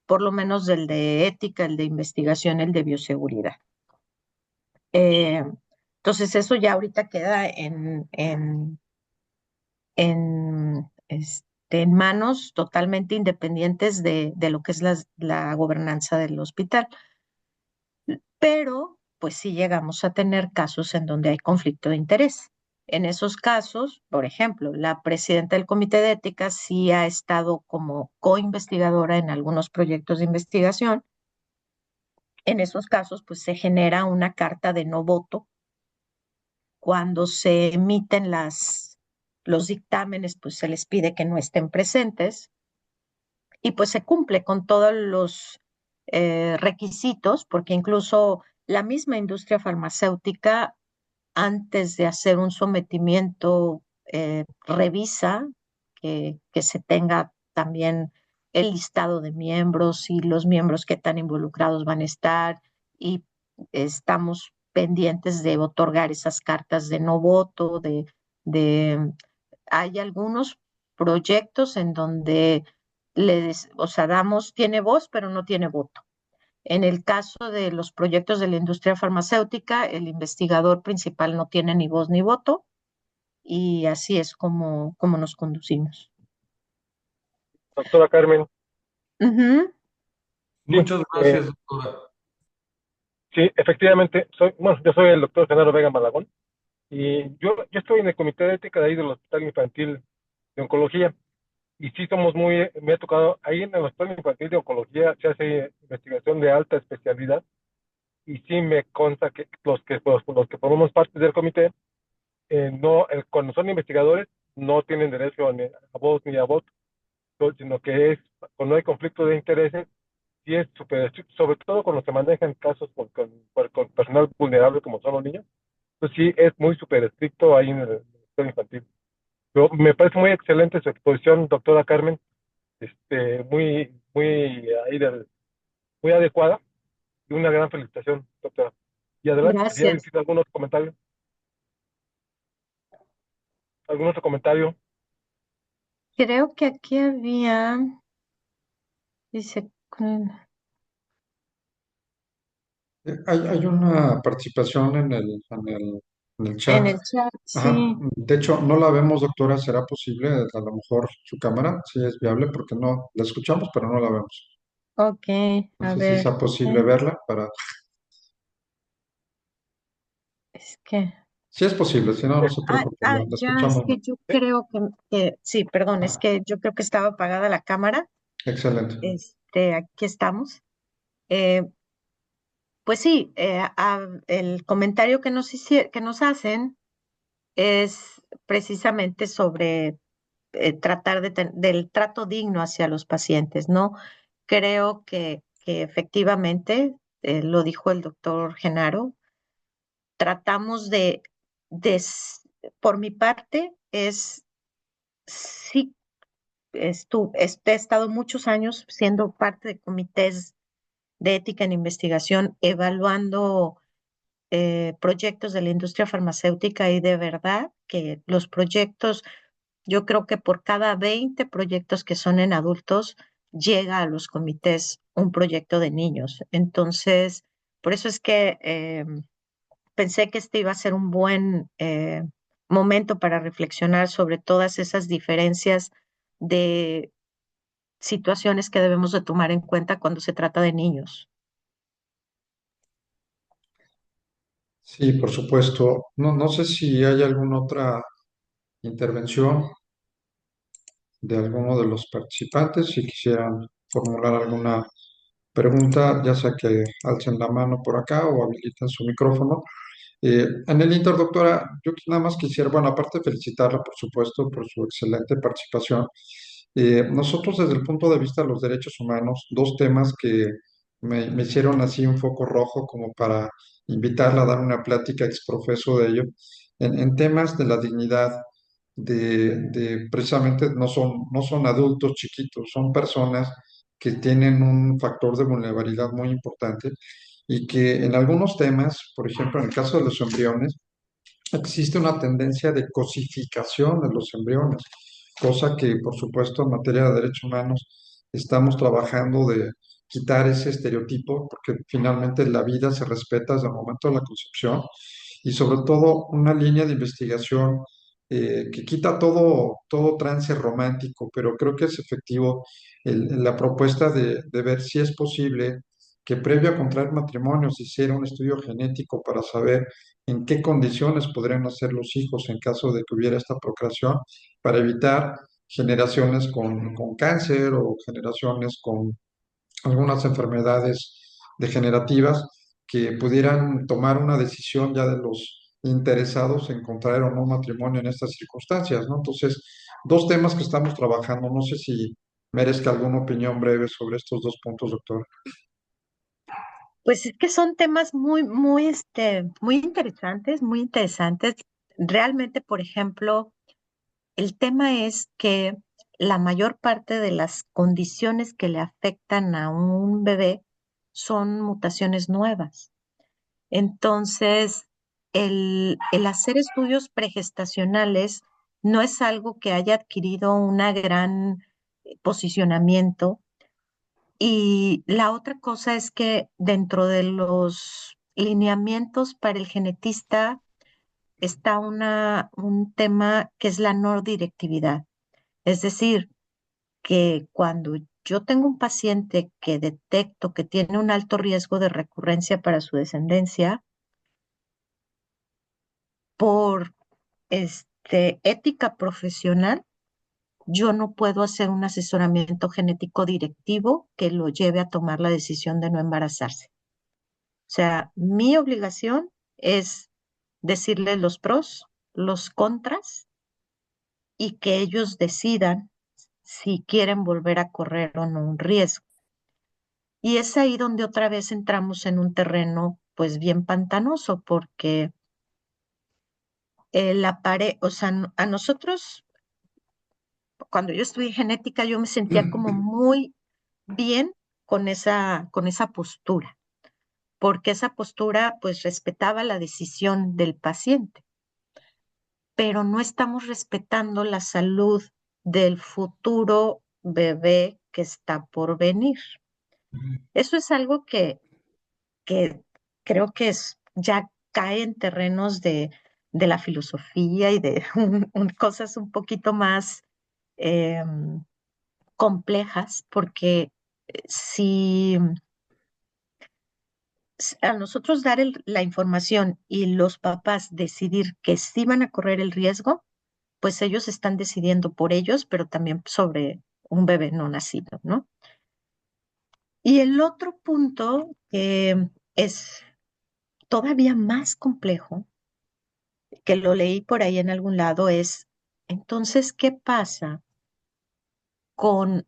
por lo menos del de ética, el de investigación, el de bioseguridad. Eh, entonces, eso ya ahorita queda en en manos totalmente independientes de lo que es la gobernanza del hospital. Pero, pues sí llegamos a tener casos en donde hay conflicto de interés. En esos casos, por ejemplo, la presidenta del Comité de Ética sí ha estado como coinvestigadora en algunos proyectos de investigación. En esos casos, pues se genera una carta de no voto. Cuando se emiten los dictámenes, pues se les pide que no estén presentes y pues se cumple con todos los requisitos, porque incluso la misma industria farmacéutica, antes de hacer un sometimiento, revisa que se tenga también el listado de miembros y los miembros que tan involucrados van a estar, y estamos pendientes de otorgar esas cartas de no voto, de hay algunos proyectos en donde o sea, tiene voz, pero no tiene voto. En el caso de los proyectos de la industria farmacéutica, el investigador principal no tiene ni voz ni voto, y así es como nos conducimos. Doctora Carmen, Ujú. sí, Muchas gracias, doctora. sí, efectivamente, yo soy el doctor Genaro Vega Malagón y yo estoy en el comité de ética de ahí del Hospital Infantil de Oncología y sí me ha tocado, ahí en el Hospital Infantil de Oncología se hace investigación de alta especialidad y sí me consta que los que formamos parte del comité, cuando son investigadores no tienen derecho ni a voz ni a voto, sino que cuando hay conflicto de intereses sí es súper estricto, sobre todo cuando se manejan casos con personal vulnerable como son los niños, pues sí es muy súper estricto ahí en el sector infantil. Pero me parece muy excelente su exposición, doctora Carmen, muy, muy adecuada y una gran felicitación, doctora. Y adelante, si alguien Gracias. tiene algún otro comentario, Creo que aquí dice, Hay una participación en el en chat. el chat, Ajá. sí. De hecho, no la vemos, doctora. ¿Será posible? A lo mejor su cámara sí es viable porque no la escuchamos, pero no la vemos. Ok, No a sé si ver, sea posible verla para... es que, Sí es posible, si no, no se ah, preocupe, ah, la ya, es escuchamos. que yo creo sí, perdón, es que yo creo que estaba apagada la cámara. Excelente. Aquí estamos. Eh, Pues sí, el comentario que nos hacen es precisamente sobre tratar del trato digno hacia los pacientes, ¿no? Creo que efectivamente, lo dijo el doctor Genaro, tratamos de s- por mi parte, sí, he estado muchos años siendo parte de comités de ética en investigación, evaluando proyectos de la industria farmacéutica, y de verdad que los proyectos, yo creo que por cada 20 proyectos que son en adultos, llega a los comités un proyecto de niños. Entonces, por eso es que pensé que este iba a ser un buen momento para reflexionar sobre todas esas diferencias de situaciones que debemos de tomar en cuenta cuando se trata de niños. Sí, por supuesto. No sé si hay alguna otra intervención de alguno de los participantes. Si quisieran formular alguna pregunta, ya sea que alcen la mano por acá o habiliten su micrófono. En el Inter, doctora, yo nada más quisiera, bueno, aparte de felicitarla, por supuesto, por su excelente participación, nosotros desde el punto de vista de los derechos humanos, dos temas que me hicieron así un foco rojo como para invitarla a dar una plática exprofeso de ello, en temas de la dignidad, precisamente no son adultos chiquitos, son personas que tienen un factor de vulnerabilidad muy importante y que en algunos temas, por ejemplo, en el caso de los embriones, existe una tendencia de cosificación de los embriones, cosa que, por supuesto, en materia de derechos humanos estamos trabajando de quitar ese estereotipo, porque finalmente la vida se respeta desde el momento de la concepción y sobre todo una línea de investigación que quita todo trance romántico, pero creo que es efectivo la propuesta de ver si es posible que previo a contraer matrimonio se hiciera un estudio genético para saber en qué condiciones podrían nacer los hijos en caso de que hubiera esta procreación, para evitar generaciones con cáncer o generaciones con algunas enfermedades degenerativas que pudieran tomar una decisión ya de los interesados en contraer o no matrimonio en estas circunstancias, ¿no? Entonces, dos temas que estamos trabajando. No sé si merezca alguna opinión breve sobre estos dos puntos, doctor. Pues es que son temas muy interesantes, muy interesantes. Realmente, por ejemplo, el tema es que la mayor parte de las condiciones que le afectan a un bebé son mutaciones nuevas. Entonces, el hacer estudios pregestacionales no es algo que haya adquirido una gran posicionamiento. Y la otra cosa es que dentro de los lineamientos para el genetista está un tema que es la no directividad. Es decir, que cuando yo tengo un paciente que detecto que tiene un alto riesgo de recurrencia para su descendencia, por ética profesional, yo no puedo hacer un asesoramiento genético directivo que lo lleve a tomar la decisión de no embarazarse. O sea, mi obligación es decirles los pros, los contras y que ellos decidan si quieren volver a correr o no un riesgo. Y es ahí donde otra vez entramos en un terreno pues bien pantanoso porque o sea, a nosotros, cuando yo estudié genética, yo me sentía como muy bien con esa postura, porque esa postura pues respetaba la decisión del paciente, pero no estamos respetando la salud del futuro bebé que está por venir. Eso es algo que creo que ya cae en terrenos de la filosofía y de cosas un poquito más em, complejas, porque si a nosotros dar la información y los papás decidir que sí van a correr el riesgo, pues ellos están decidiendo por ellos, pero también sobre un bebé no nacido, ¿no? Y el otro punto que es todavía más complejo, que lo leí por ahí en algún lado, es, entonces, ¿qué pasa con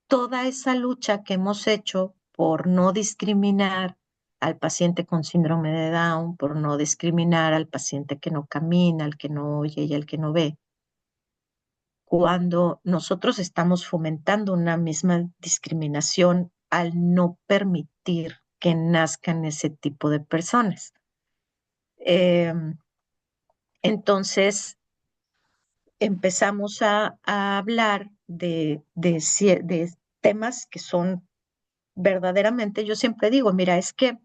toda esa lucha que hemos hecho por no discriminar al paciente con síndrome de Down, por no discriminar al paciente que no camina, al que no oye y al que no ve, cuando nosotros estamos fomentando una misma discriminación al no permitir que nazcan ese tipo de personas? Em, entonces, empezamos a hablar de temas que son verdaderamente, yo siempre digo, mira, es que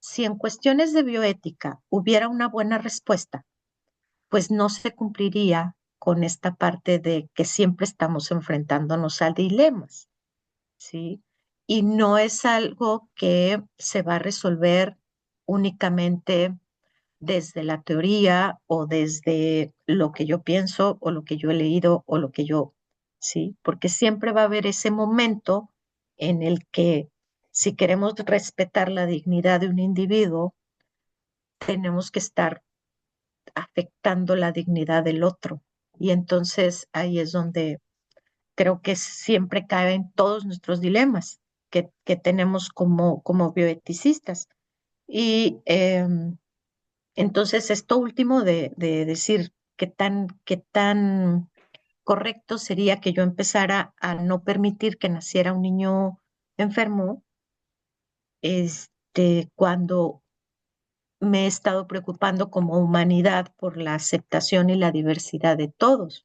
si en cuestiones de bioética hubiera una buena respuesta, pues no se cumpliría con esta parte de que siempre estamos enfrentándonos a dilemas, ¿sí? Y no es algo que se va a resolver únicamente desde la teoría o desde lo que yo pienso o lo que yo he leído o lo que yo, ¿sí? Porque siempre va a haber ese momento en el que si queremos respetar la dignidad de un individuo, tenemos que estar afectando la dignidad del otro. Y entonces ahí es donde creo que siempre caen todos nuestros dilemas que tenemos como bioeticistas. Y entonces, esto último de decir qué tan correcto sería que yo empezara a no permitir que naciera un niño enfermo, cuando me he estado preocupando como humanidad por la aceptación y la diversidad de todos.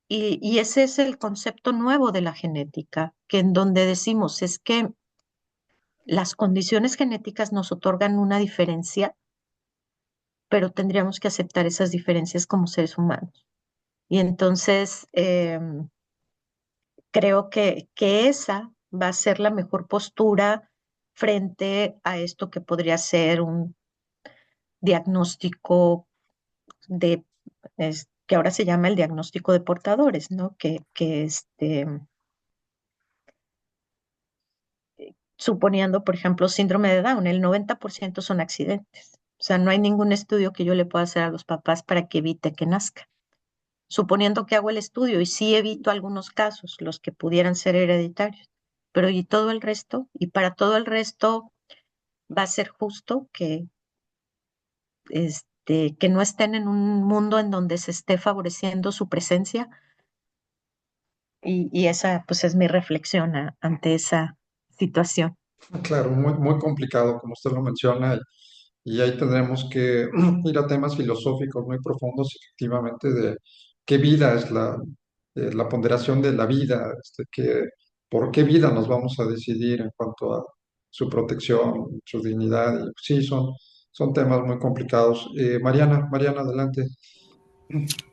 Y ese es el concepto nuevo de la genética, que en donde decimos es que las condiciones genéticas nos otorgan una diferencia, pero tendríamos que aceptar esas diferencias como seres humanos. Y entonces creo que esa va a ser la mejor postura frente a esto que podría ser un diagnóstico de, que ahora se llama el diagnóstico de portadores, ¿no? Suponiendo, por ejemplo, síndrome de Down, el 90% son accidentes. O sea, no hay ningún estudio que yo le pueda hacer a los papás para que evite que nazca. Suponiendo que hago el estudio y sí evito algunos casos, los que pudieran ser hereditarios, pero y todo el resto, y para todo el resto va a ser justo que no estén en un mundo en donde se esté favoreciendo su presencia, y esa pues es mi reflexión ante esa situación. Claro, muy, muy complicado, como usted lo menciona, y ahí tendremos que ir a temas filosóficos muy profundos, efectivamente, de qué vida es la ponderación de la vida, por qué vida nos vamos a decidir en cuanto a su protección, su dignidad. Y sí, son temas muy complicados. Mariana, adelante.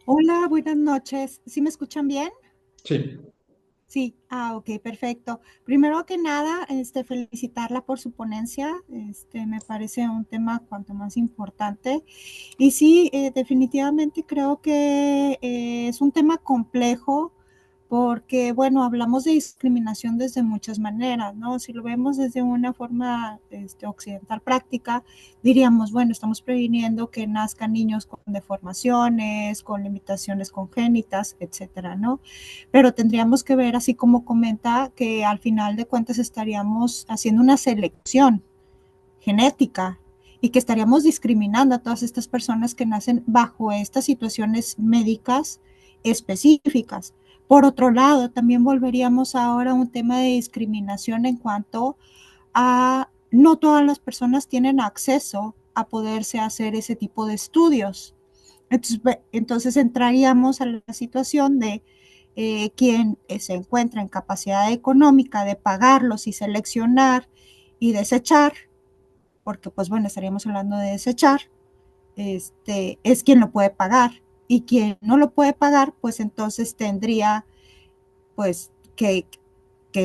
Hola, buenas noches. ¿Sí me escuchan bien? Sí, Sí, ok, perfecto. Primero que nada, felicitarla por su ponencia. Me parece un tema cuanto más importante. Y sí, definitivamente creo que es un tema complejo porque, bueno, hablamos de discriminación desde muchas maneras, ¿no? Si lo vemos desde una forma occidental práctica, diríamos, bueno, estamos previniendo que nazcan niños con deformaciones, con limitaciones congénitas, etcétera, ¿no? Pero tendríamos que ver, así como comenta, que al final de cuentas estaríamos haciendo una selección genética y que estaríamos discriminando a todas estas personas que nacen bajo estas situaciones médicas específicas. Por otro lado, también volveríamos ahora a un tema de discriminación en cuanto a no todas las personas tienen acceso a poderse hacer ese tipo de estudios. Entonces entraríamos a la situación de quien se encuentra en capacidad económica de pagarlos y seleccionar y desechar, porque pues bueno, estaríamos hablando de desechar, es quien lo puede pagar, y quien no lo puede pagar, pues entonces tendría pues que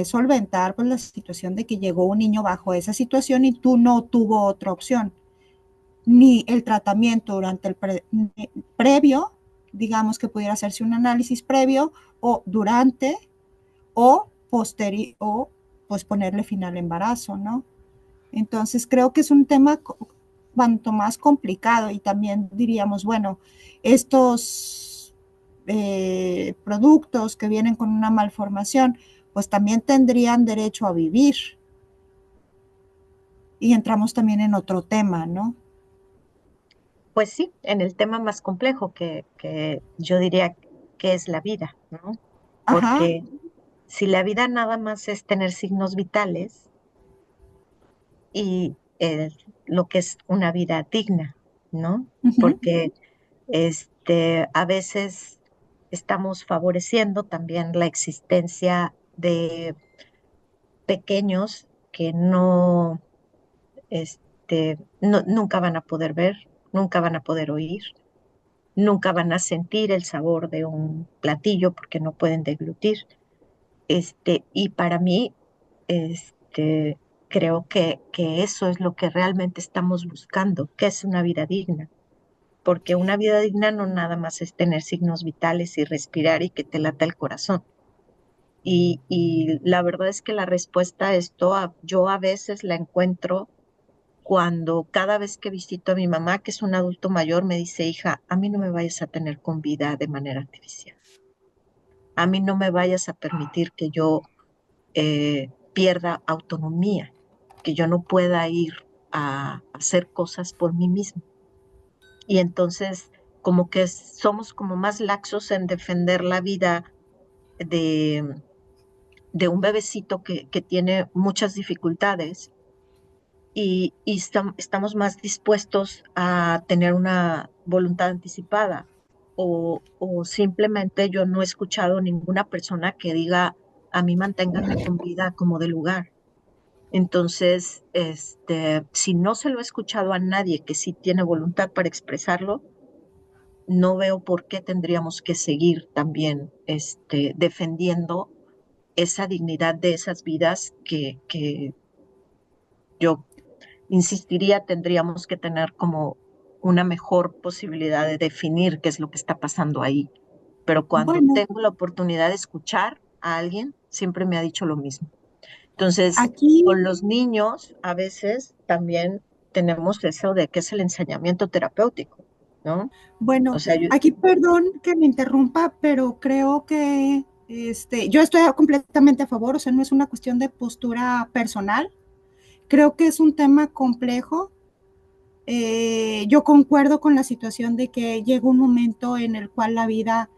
solventar pues la situación de que llegó un niño bajo esa situación y tú no tuvo otra opción, ni el tratamiento durante el previo, digamos que pudiera hacerse un análisis previo, o durante, o posterior, o pues ponerle fin al embarazo, ¿no? Entonces creo que es un tema cuanto más complicado, y también diríamos, bueno, estos productos que vienen con una malformación, pues también tendrían derecho a vivir. Y entramos también en otro tema, ¿no? Pues sí, en el tema más complejo que yo diría que es la vida, ¿no? Ajá, Porque si la vida nada más es tener signos vitales y lo que es una vida digna, ¿no? uh-huh, Porque a veces estamos favoreciendo también la existencia de pequeños que nunca van a poder ver, nunca van a poder oír, nunca van a sentir el sabor de un platillo porque no pueden deglutir. Y para mí, creo que eso es lo que realmente estamos buscando, que es una vida digna, porque una vida digna no nada más es tener signos vitales y respirar y que te lata el corazón. Y la verdad es que la respuesta a esto yo a veces la encuentro cuando cada vez que visito a mi mamá, que es un adulto mayor, me dice, hija, a mí no me vayas a tener con vida de manera artificial. A mí no me vayas a permitir que yo pierda autonomía, que yo no pueda ir a hacer cosas por mí mismo. Y entonces, como que somos como más laxos en defender la vida de, de un bebecito que tiene muchas dificultades y estamos más dispuestos a tener una voluntad anticipada o simplemente yo no he escuchado ninguna persona que diga a mí manténganme con vida como de lugar. Entonces, si no se lo he escuchado a nadie que sí tiene voluntad para expresarlo, no veo por qué tendríamos que seguir también defendiendo esa dignidad de esas vidas que yo insistiría tendríamos que tener como una mejor posibilidad de definir qué es lo que está pasando ahí. Pero cuando Bueno, tengo la oportunidad de escuchar a alguien, siempre me ha dicho lo mismo. Entonces, aquí, con los niños a veces también tenemos eso de que es el ensañamiento terapéutico, ¿no? O bueno, sea, yo, aquí perdón que me interrumpa, pero creo que yo estoy completamente a favor, o sea, no es una cuestión de postura personal, creo que es un tema complejo. Yo concuerdo con la situación de que llega un momento en el cual la vida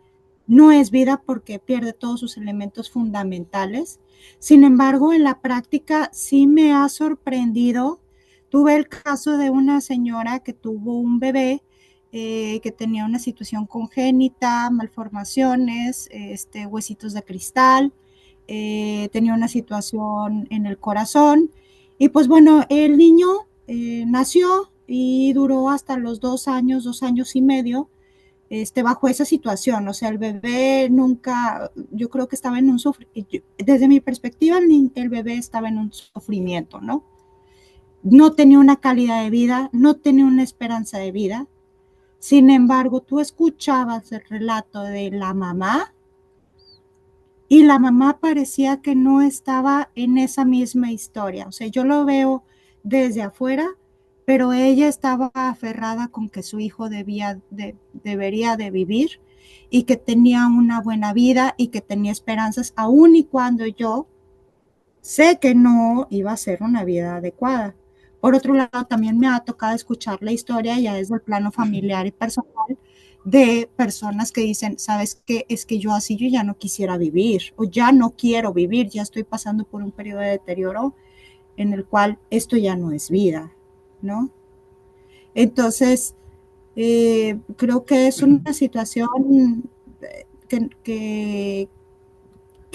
no es vida porque pierde todos sus elementos fundamentales. Sin embargo, en la práctica sí me ha sorprendido. Tuve el caso de una señora que tuvo un bebé que tenía una situación congénita, malformaciones, huesitos de cristal, tenía una situación en el corazón y pues bueno, el niño nació y duró hasta los 2 años, 2 años y medio, bajo esa situación. O sea, el bebé nunca, yo creo que estaba en un sufrimiento, desde mi perspectiva, el bebé estaba en un sufrimiento, ¿no? No tenía una calidad de vida, no tenía una esperanza de vida. Sin embargo, tú escuchabas el relato de la mamá y la mamá parecía que no estaba en esa misma historia. O sea, yo lo veo desde afuera, pero ella estaba aferrada con que su hijo debería de vivir y que tenía una buena vida y que tenía esperanzas, aun y cuando yo sé que no iba a ser una vida adecuada. Por otro lado, también me ha tocado escuchar la historia ya desde el plano familiar y personal de personas que dicen, ¿sabes qué? Es que yo así yo ya no quisiera vivir o ya no quiero vivir, ya estoy pasando por un periodo de deterioro en el cual esto ya no es vida, ¿no? Entonces, creo que es una situación que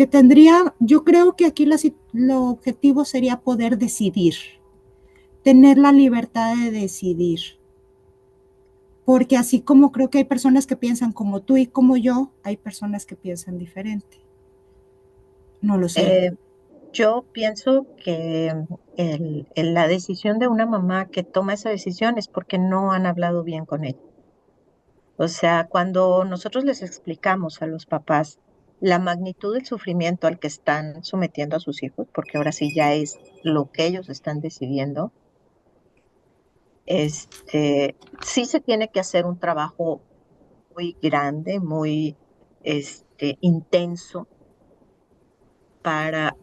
tendría, yo creo que aquí lo objetivo sería poder decidir, tener la libertad de decidir, porque así como creo que hay personas que piensan como tú y como yo, hay personas que piensan diferente. No lo sé. eh, yo pienso que la decisión de una mamá que toma esa decisión es porque no han hablado bien con ella. O sea, cuando nosotros les explicamos a los papás la magnitud del sufrimiento al que están sometiendo a sus hijos, porque ahora sí ya es lo que ellos están decidiendo, sí se tiene que hacer un trabajo muy grande, muy intenso,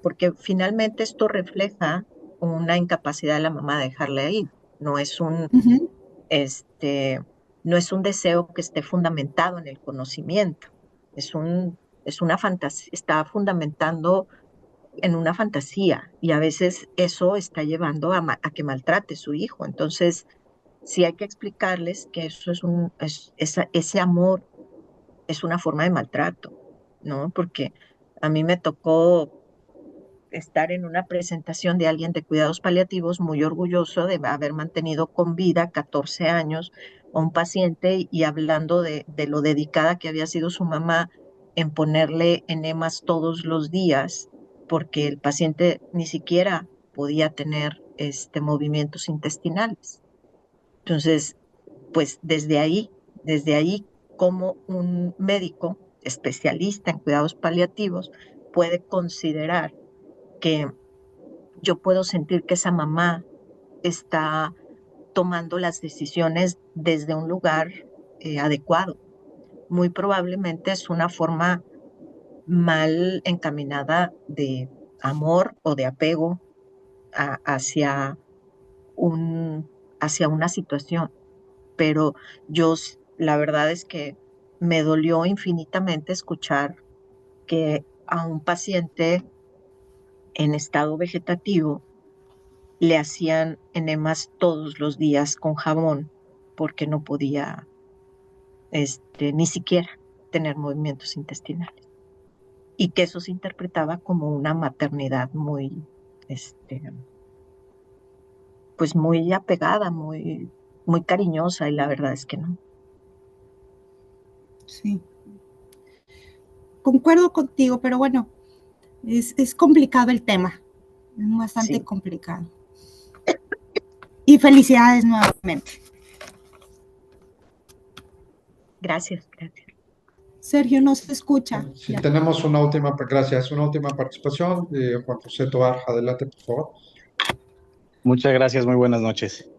porque finalmente esto refleja una incapacidad de la mamá de dejarle ir. No es un, Uh -huh. este, no es un deseo que esté fundamentado en el conocimiento. Es una fantasía, está fundamentando en una fantasía y a veces eso está llevando a que maltrate a su hijo. Entonces, sí hay que explicarles que eso ese amor es una forma de maltrato, ¿no? Porque a mí me tocó estar en una presentación de alguien de cuidados paliativos muy orgulloso de haber mantenido con vida 14 años a un paciente y hablando de lo dedicada que había sido su mamá en ponerle enemas todos los días, porque el paciente ni siquiera podía tener movimientos intestinales. Entonces, pues desde ahí, como un médico especialista en cuidados paliativos puede considerar que yo puedo sentir que esa mamá está tomando las decisiones desde un lugar adecuado. Muy probablemente es una forma mal encaminada de amor o de apego hacia un, hacia una situación. Pero la verdad es que me dolió infinitamente escuchar que a un paciente en estado vegetativo le hacían enemas todos los días con jabón porque no podía ni siquiera tener movimientos intestinales y que eso se interpretaba como una maternidad muy este, pues muy apegada, muy, muy cariñosa, y la verdad es que no. Sí, concuerdo contigo, pero bueno, es complicado el tema, es bastante Sí, complicado. Y felicidades nuevamente. gracias, gracias. Sergio, no se escucha. Si Ya. tenemos gracias, una última participación de Juan José Tobar. Adelante, por favor. Muchas gracias, muy buenas noches.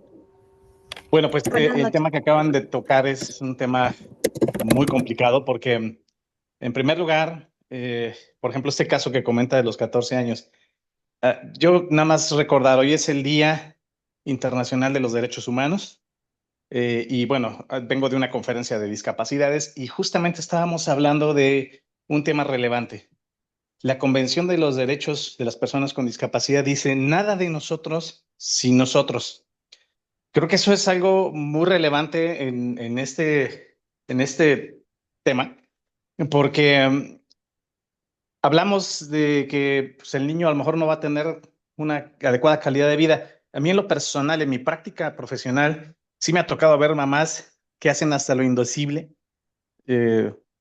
Bueno, pues Buenas el noches. tema que acaban de tocar es un tema muy complicado porque, en primer lugar, por ejemplo, este caso que comenta de los 14 años, yo nada más recordar, hoy es el Día Internacional de los Derechos Humanos y bueno, vengo de una conferencia de discapacidades y justamente estábamos hablando de un tema relevante. La Convención de los Derechos de las Personas con Discapacidad dice, nada de nosotros sin nosotros. Creo que eso es algo muy relevante en este tema, porque hablamos de que pues, el niño a lo mejor no va a tener una adecuada calidad de vida. A mí en lo personal, en mi práctica profesional, sí me ha tocado ver mamás que hacen hasta lo indecible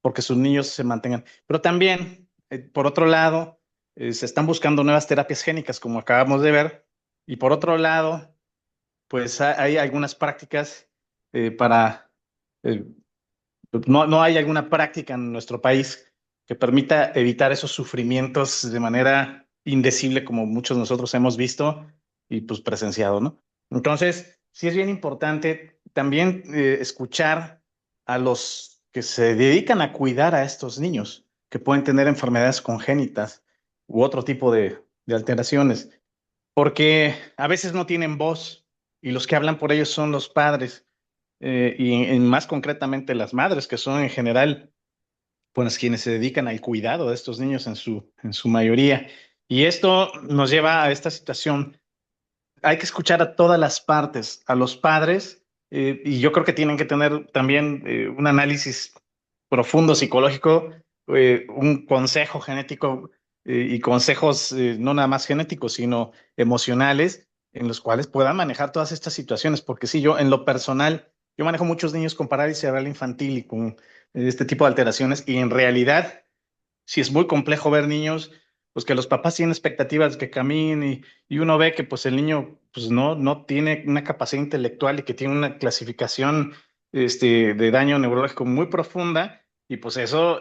porque sus niños se mantengan. Pero también, por otro lado, se están buscando nuevas terapias génicas, como acabamos de ver, y por otro lado, pues hay algunas prácticas para, eh, no hay alguna práctica en nuestro país que permita evitar esos sufrimientos de manera indecible como muchos de nosotros hemos visto y pues presenciado, ¿no? Entonces, sí es bien importante también escuchar a los que se dedican a cuidar a estos niños que pueden tener enfermedades congénitas u otro tipo de alteraciones porque a veces no tienen voz y los que hablan por ellos son los padres y más concretamente las madres, que son en general pues quienes se dedican al cuidado de estos niños en su mayoría. Y esto nos lleva a esta situación. Hay que escuchar a todas las partes, a los padres, y yo creo que tienen que tener también un análisis profundo psicológico, un consejo genético y consejos no nada más genéticos, sino emocionales, en los cuales puedan manejar todas estas situaciones. Porque sí, yo en lo personal, yo manejo muchos niños con parálisis cerebral infantil y con este tipo de alteraciones, y en realidad sí es muy complejo ver niños, pues que los papás tienen expectativas de que caminen y uno ve que pues el niño pues no tiene una capacidad intelectual y que tiene una clasificación de daño neurológico muy profunda y pues eso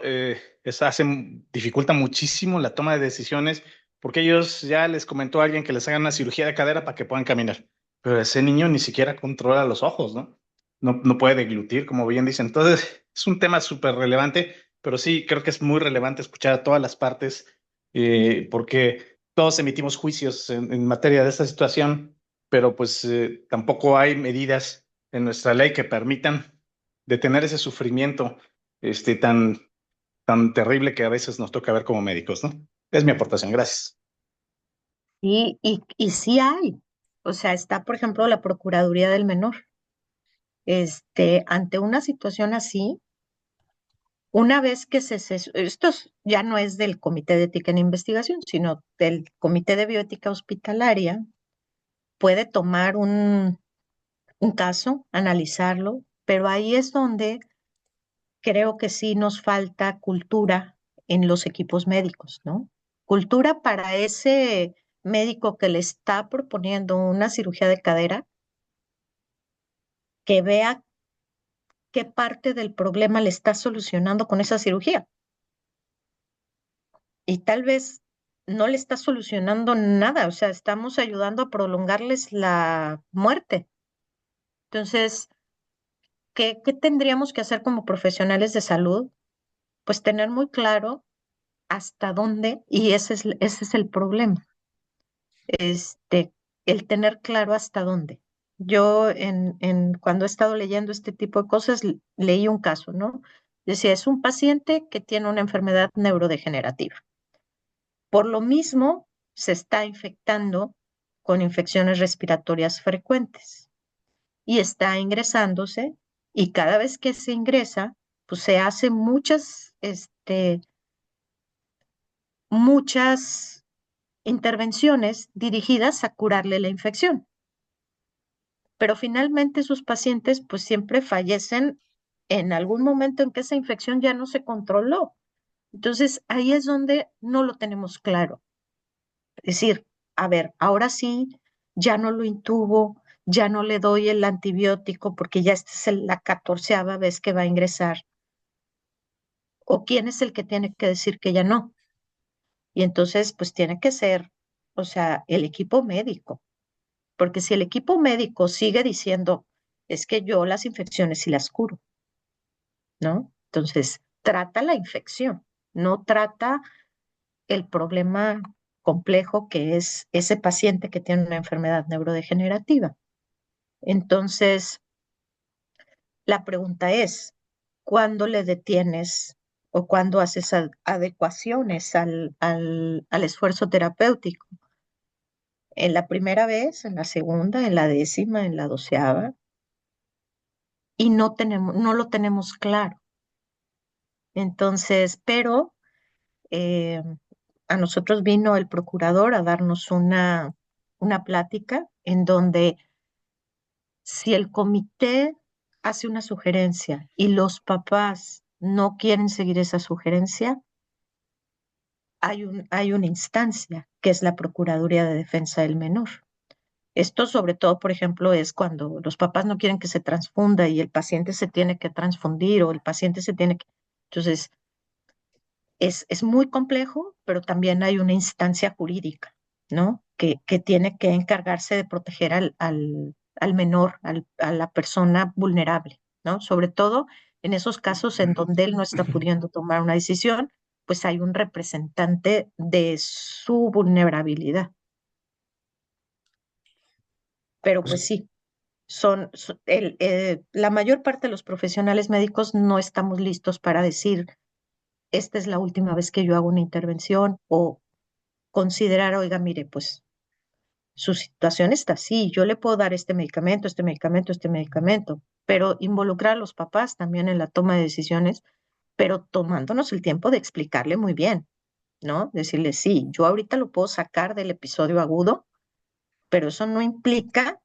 dificulta muchísimo la toma de decisiones porque ellos ya les comentó a alguien que les hagan una cirugía de cadera para que puedan caminar, pero ese niño ni siquiera controla los ojos, ¿no? No puede deglutir, como bien dicen. Entonces, es un tema súper relevante, pero sí creo que es muy relevante escuchar a todas las partes porque todos emitimos juicios en materia de esta situación, pero pues tampoco hay medidas en nuestra ley que permitan detener ese sufrimiento tan, tan terrible que a veces nos toca ver como médicos, ¿no? Es mi aportación, gracias. Y sí hay. O sea, está, por ejemplo, la Procuraduría del Menor. Ante una situación así, una vez que ya no es del Comité de Ética en Investigación, sino del Comité de Bioética Hospitalaria, puede tomar un caso, analizarlo, pero ahí es donde creo que sí nos falta cultura en los equipos médicos, ¿no? Cultura para ese médico que le está proponiendo una cirugía de cadera, que vea qué parte del problema le está solucionando con esa cirugía. Y tal vez no le está solucionando nada, o sea, estamos ayudando a prolongarles la muerte. Entonces, ¿qué tendríamos que hacer como profesionales de salud? Pues tener muy claro hasta dónde, y ese es el problema, el tener claro hasta dónde. Yo cuando he estado leyendo este tipo de cosas, leí un caso, ¿no? Decía, es un paciente que tiene una enfermedad neurodegenerativa. Por lo mismo, se está infectando con infecciones respiratorias frecuentes y está ingresándose, y cada vez que se ingresa, pues se hace muchas intervenciones dirigidas a curarle la infección. pero finalmente sus pacientes pues siempre fallecen en algún momento en que esa infección ya no se controló. Entonces, ahí es donde no lo tenemos claro. Es decir, a ver, ahora sí, ya no lo intubo, ya no le doy el antibiótico porque ya esta es la 14ª vez que va a ingresar. ¿O quién es el que tiene que decir que ya no? Y entonces, pues tiene que ser, o sea, el equipo médico. Porque si el equipo médico sigue diciendo, es que yo las infecciones sí las curo, ¿no? Entonces, trata la infección, no trata el problema complejo que es ese paciente que tiene una enfermedad neurodegenerativa. Entonces, la pregunta es, ¿cuándo le detienes o cuándo haces adecuaciones al esfuerzo terapéutico? ¿En la primera vez, en la segunda, en la 10ª, en la 12ª? Y no lo tenemos claro. Entonces, pero eh, a nosotros vino el procurador a darnos una plática en donde si el comité hace una sugerencia y los papás no quieren seguir esa sugerencia, hay una instancia que es la Procuraduría de Defensa del Menor. Esto sobre todo, por ejemplo, es cuando los papás no quieren que se transfunda y el paciente se tiene que transfundir o el paciente se tiene que... Entonces, es muy complejo, pero también hay una instancia jurídica, ¿no? Que tiene que encargarse de proteger al menor, a la persona vulnerable, ¿no? Sobre todo en esos casos en donde él no está pudiendo tomar una decisión, pues hay un representante de su vulnerabilidad. Pero pues Pues, sí, la mayor parte de los profesionales médicos no estamos listos para decir, esta es la última vez que yo hago una intervención o considerar, oiga, mire, pues su situación está así, yo le puedo dar este medicamento, este medicamento, este medicamento, pero involucrar a los papás también en la toma de decisiones, pero tomándonos el tiempo de explicarle muy bien, ¿no? Decirle, sí, yo ahorita lo puedo sacar del episodio agudo, pero eso no implica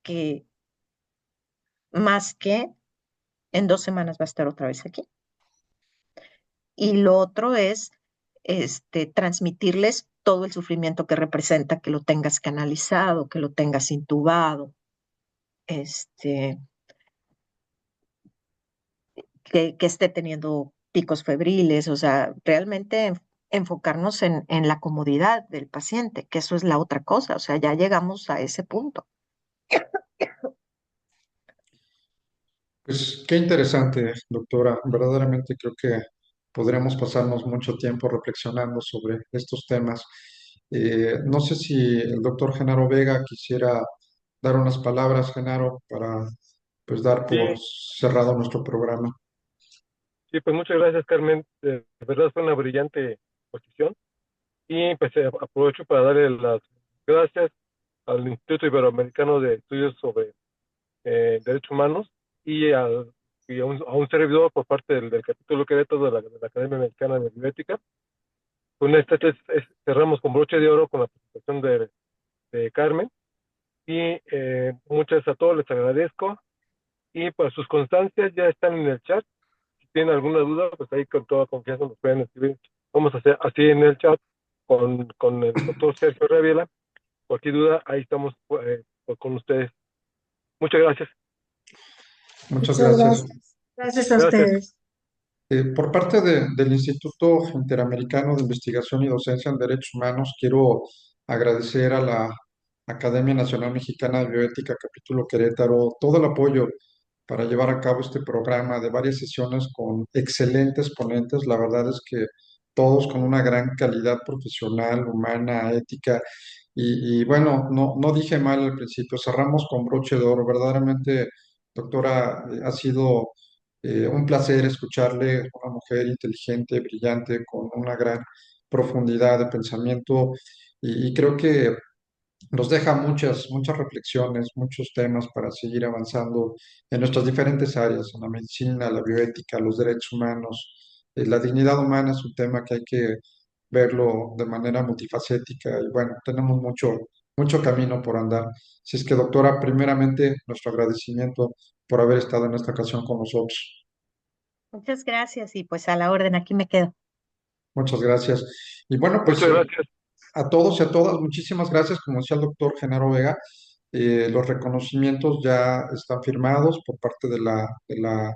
que más que en 2 semanas va a estar otra vez aquí. Y lo otro es transmitirles todo el sufrimiento que representa que lo tengas canalizado, que lo tengas intubado, este, que esté teniendo picos febriles, o sea, realmente enfocarnos en la comodidad del paciente, que eso es la otra cosa, o sea, ya llegamos a ese punto. pues qué interesante, doctora. Verdaderamente creo que podremos pasarnos mucho tiempo reflexionando sobre estos temas. No sé si el doctor Genaro Vega quisiera dar unas palabras, Genaro, para pues dar Sí, por cerrado nuestro programa. sí, pues muchas gracias, Carmen. De verdad fue una brillante exposición. Y pues aprovecho para darle las gracias al Instituto Iberoamericano de Estudios sobre Derechos Humanos y, a un servidor por parte del capítulo Querétaro de la Academia Mexicana de Bioética. Con este cerramos con broche de oro con la presentación de Carmen. Y muchas a todos les agradezco. Y pues sus constancias ya están en el chat. Si tienen alguna duda, pues ahí con toda confianza nos pueden escribir. Vamos a hacer así en el chat con el doctor Sergio Reviela. Cualquier duda, ahí estamos con ustedes. Muchas gracias. Muchas Muchas gracias. gracias. Gracias a Gracias. ustedes. Por parte del Instituto Interamericano de Investigación y Docencia en Derechos Humanos, quiero agradecer a la Academia Nacional Mexicana de Bioética, capítulo Querétaro, todo el apoyo para llevar a cabo este programa de varias sesiones con excelentes ponentes. La verdad es que todos con una gran calidad profesional, humana, ética. Y bueno, no dije mal al principio, cerramos con broche de oro. Verdaderamente, doctora, ha sido un placer escucharle, una mujer inteligente, brillante, con una gran profundidad de pensamiento y creo que nos deja muchas reflexiones, muchos temas para seguir avanzando en nuestras diferentes áreas, en la medicina, la bioética, los derechos humanos. La dignidad humana es un tema que hay que verlo de manera multifacética y bueno, tenemos mucho camino por andar. Así es que, doctora, primeramente, nuestro agradecimiento por haber estado en esta ocasión con nosotros. Muchas gracias y pues a la orden, aquí me quedo. Muchas gracias. Y bueno, pues Muchas gracias. a todos y a todas, muchísimas gracias. Como decía el doctor Genaro Vega, los reconocimientos ya están firmados por parte de la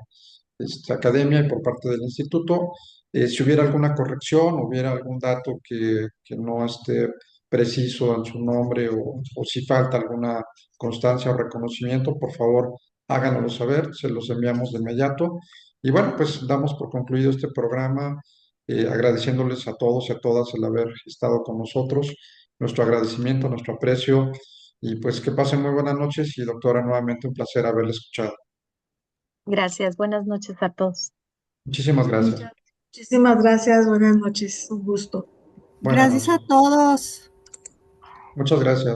academia y por parte del instituto. Si hubiera alguna corrección, hubiera algún dato que no esté preciso en su nombre o si falta alguna constancia o reconocimiento, por favor, háganoslo saber, se los enviamos de inmediato. Y bueno, pues damos por concluido este programa, agradeciéndoles a todos y a todas el haber estado con nosotros, nuestro agradecimiento, nuestro aprecio, y pues que pasen muy buenas noches y doctora, nuevamente un placer haberle escuchado. Gracias, buenas noches a todos. Muchísimas gracias. Muchísimas gracias, buenas noches, un gusto. Buenas Gracias a noches. todos. Muchas gracias.